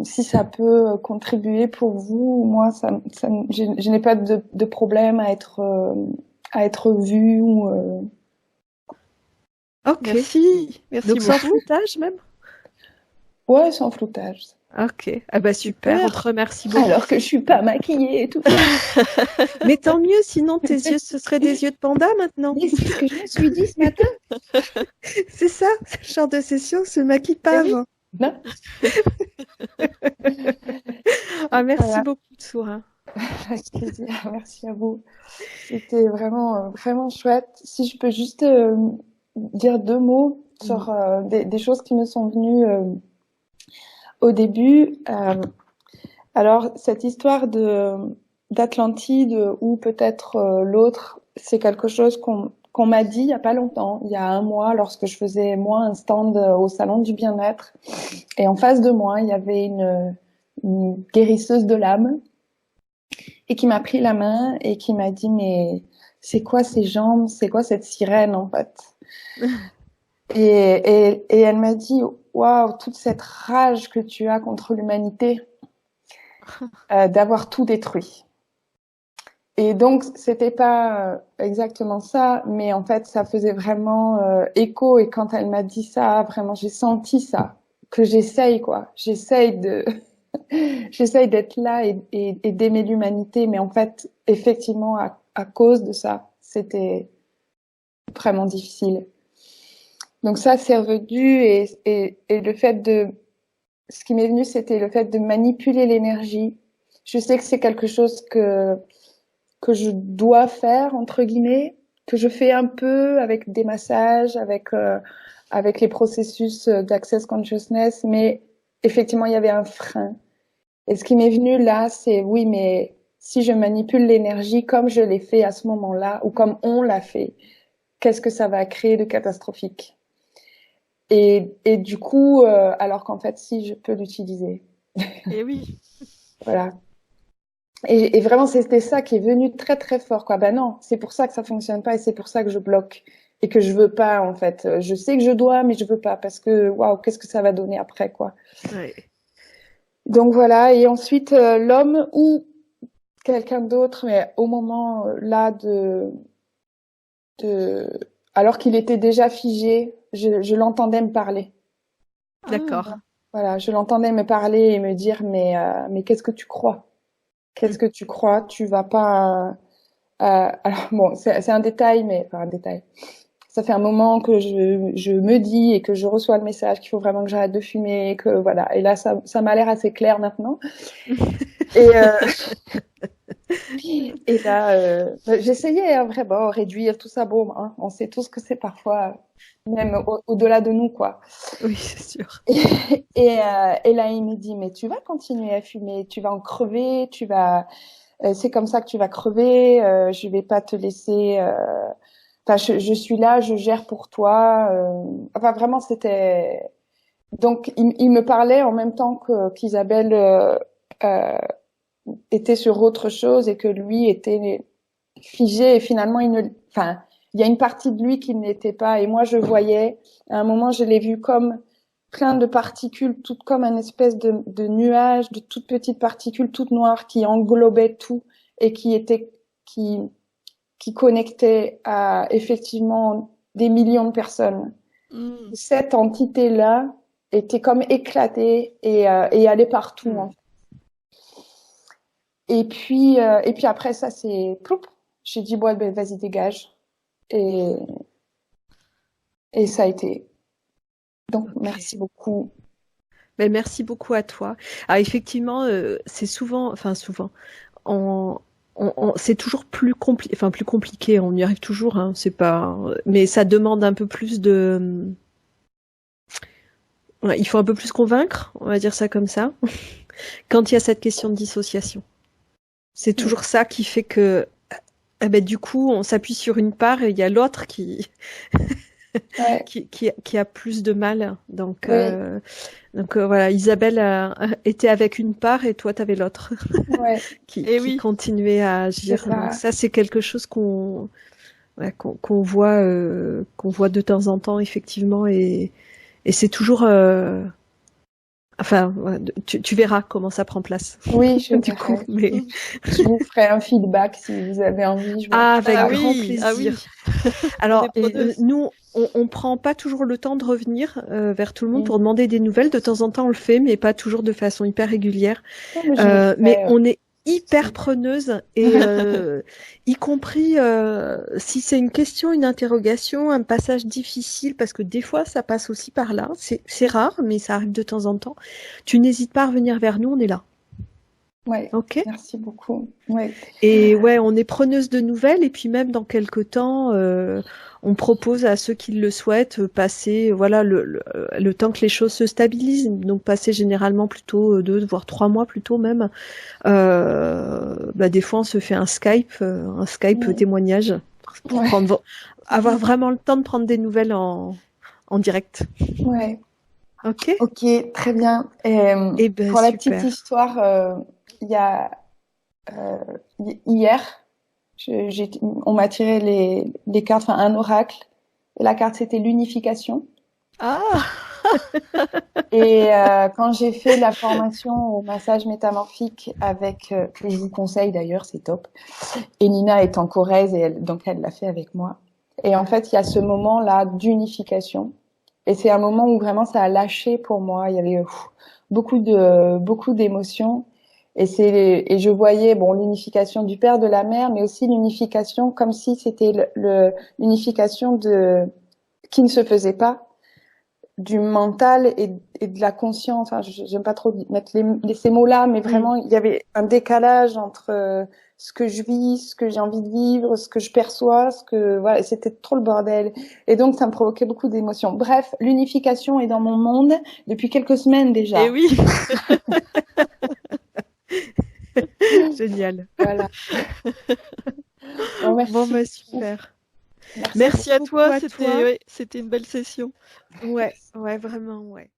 si ça peut contribuer pour vous, moi, je n'ai pas de problème à être vue ou. Ok. Merci Donc beaucoup. sans floutage même. Ouais, sans floutage. Ok. Ah bah super. On te remercie beaucoup. Alors que je suis pas maquillée et tout. Mais tant mieux, sinon tes yeux, ce seraient des yeux de panda maintenant. Mais c'est ce que je me suis dit ce matin. C'est ça, ce genre de session se maquille pas avant. Non. Ah, merci beaucoup, Tsura. Avec plaisir, merci à vous. C'était vraiment, vraiment chouette. Si je peux juste dire 2 mots sur des choses qui me sont venues au début. Alors, cette histoire d'Atlantide ou peut-être l'autre, c'est quelque chose qu'on m'a dit il y a pas longtemps, il y a 1 mois, lorsque je faisais moi un stand au salon du bien-être. Et en face de moi, il y avait une guérisseuse de l'âme et qui m'a pris la main et qui m'a dit mais c'est quoi ces jambes, c'est quoi cette sirène en fait. Et elle m'a dit waouh, toute cette rage que tu as contre l'humanité, d'avoir tout détruit. Et donc c'était pas exactement ça, mais en fait ça faisait vraiment écho. Et quand elle m'a dit ça, vraiment j'ai senti ça, que j'essaye d'être là et d'aimer l'humanité, mais en fait effectivement à cause de ça c'était vraiment difficile. Donc ça, c'est revenu et le fait de, ce qui m'est venu, c'était le fait de manipuler l'énergie. Je sais que c'est quelque chose que je dois faire, entre guillemets, que je fais un peu avec des massages, avec les processus d'Access Consciousness, mais effectivement, il y avait un frein. Et ce qui m'est venu là, c'est oui, mais si je manipule l'énergie comme je l'ai fait à ce moment-là, ou comme on l'a fait, qu'est-ce que ça va créer de catastrophique? Et du coup, alors qu'en fait, si je peux l'utiliser. Et oui. Voilà. Et vraiment, c'était ça qui est venu très très fort, quoi. Ben non, c'est pour ça que ça fonctionne pas et c'est pour ça que je bloque et que je veux pas, en fait. Je sais que je dois, mais je veux pas parce que, waouh, qu'est-ce que ça va donner après, quoi. Ouais. Donc voilà. Et ensuite, l'homme ou quelqu'un d'autre, mais au moment là alors qu'il était déjà figé, je l'entendais me parler. D'accord. Voilà, je l'entendais me parler et me dire, mais qu'est-ce que tu crois? Qu'est-ce que tu crois? Tu vas pas. Alors bon, c'est un détail, mais enfin un détail. Ça fait un moment que je me dis et que je reçois le message qu'il faut vraiment que j'arrête de fumer, et que voilà. Et là, ça m'a l'air assez clair maintenant. Et et là, j'essayais hein, vraiment réduire tout ça. Bon, hein, on sait tous que c'est parfois même au-delà de nous, quoi. Oui, c'est sûr. Et là, il me dit, mais tu vas continuer à fumer, tu vas en crever, c'est comme ça que tu vas crever. Je vais pas te laisser. Enfin, je suis là, je gère pour toi. Enfin, vraiment, c'était. Donc, il me parlait en même temps qu'Isabelle euh, était sur autre chose et que lui était figé. Et finalement, enfin, il y a une partie de lui qui ne l'était pas. Et moi, je voyais. À un moment, je l'ai vu comme plein de particules, toutes comme un espèce de nuage, de toutes petites particules toutes noires qui englobaient tout et qui connectaient à effectivement des millions de personnes. Mm. Cette entité-là était comme éclatée et allait partout. En fait. Et puis après ça, c'est ploup. J'ai dit bon, ben vas-y dégage. Et et ça a été. Donc Ok. merci beaucoup. Mais merci beaucoup à toi. Ah, effectivement, c'est souvent, on, c'est toujours plus compliqué. On y arrive toujours, hein, c'est pas, mais ça demande un peu plus de, ouais, il faut un peu plus convaincre, on va dire ça comme ça, quand il y a cette question de dissociation. C'est toujours ça qui fait que, eh ben, du coup, on s'appuie sur une part et il y a l'autre Ouais, qui a plus de mal. Donc, oui, voilà, Isabelle était avec une part et toi, t'avais l'autre ouais, qui continuait à c'est agir. Donc ça. ça, c'est quelque chose qu'on voit de temps en temps, effectivement, et c'est toujours... enfin, ouais, tu verras comment ça prend place. Oui, je Du coup, verrai. mais... Je vous ferai un feedback si vous avez envie. Je vous Ah, avec en grand ferai. plaisir. Ah oui. Alors, Et nous, on prend pas toujours le temps de revenir vers tout le monde pour demander des nouvelles. De temps en temps, on le fait, mais pas toujours de façon hyper régulière. non, mais je le ferai, Mais on est hyper preneuse, et y compris si c'est une question, une interrogation, un passage difficile, parce que des fois, ça passe aussi par là. C'est rare, mais ça arrive de temps en temps. Tu n'hésites pas à revenir vers nous, on est là. Ouais, Ok. merci beaucoup. Ouais. Et ouais, on est preneuse de nouvelles, et puis même dans quelques temps, on propose à ceux qui le souhaitent passer, voilà, le temps que les choses se stabilisent, donc passer généralement plutôt 2 voire 3 mois plutôt même. Bah des fois on se fait un Skype témoignage pour avoir vraiment le temps de prendre des nouvelles en direct. Ouais. Ok. Ok, très bien. Et ben Pour la petite super. histoire, il y a hier, on m'a tiré les cartes, enfin un oracle. Et la carte c'était l'unification. Ah. Et quand j'ai fait la formation au massage métamorphique que je vous conseille d'ailleurs, c'est top. Et Nina est en Corrèze et donc elle l'a fait avec moi. Et en fait, il y a ce moment-là d'unification. Et c'est un moment où vraiment ça a lâché pour moi. Il y avait beaucoup d'émotions. Et je voyais bon l'unification du père, de la mère, mais aussi l'unification comme si c'était l'unification de qui ne se faisait pas. du mental et de la conscience. Enfin, j'aime pas trop mettre ces mots-là, mais vraiment, il y avait un décalage entre ce que je vis, ce que j'ai envie de vivre, ce que je perçois, voilà, c'était trop le bordel. Et donc, ça me provoquait beaucoup d'émotions. Bref, l'unification est dans mon monde depuis quelques semaines déjà. Et oui. Génial. Voilà. Bon, merci. Bon, bah, super. Merci à toi, beaucoup à toi. c'était une belle session. Ouais, vraiment, ouais.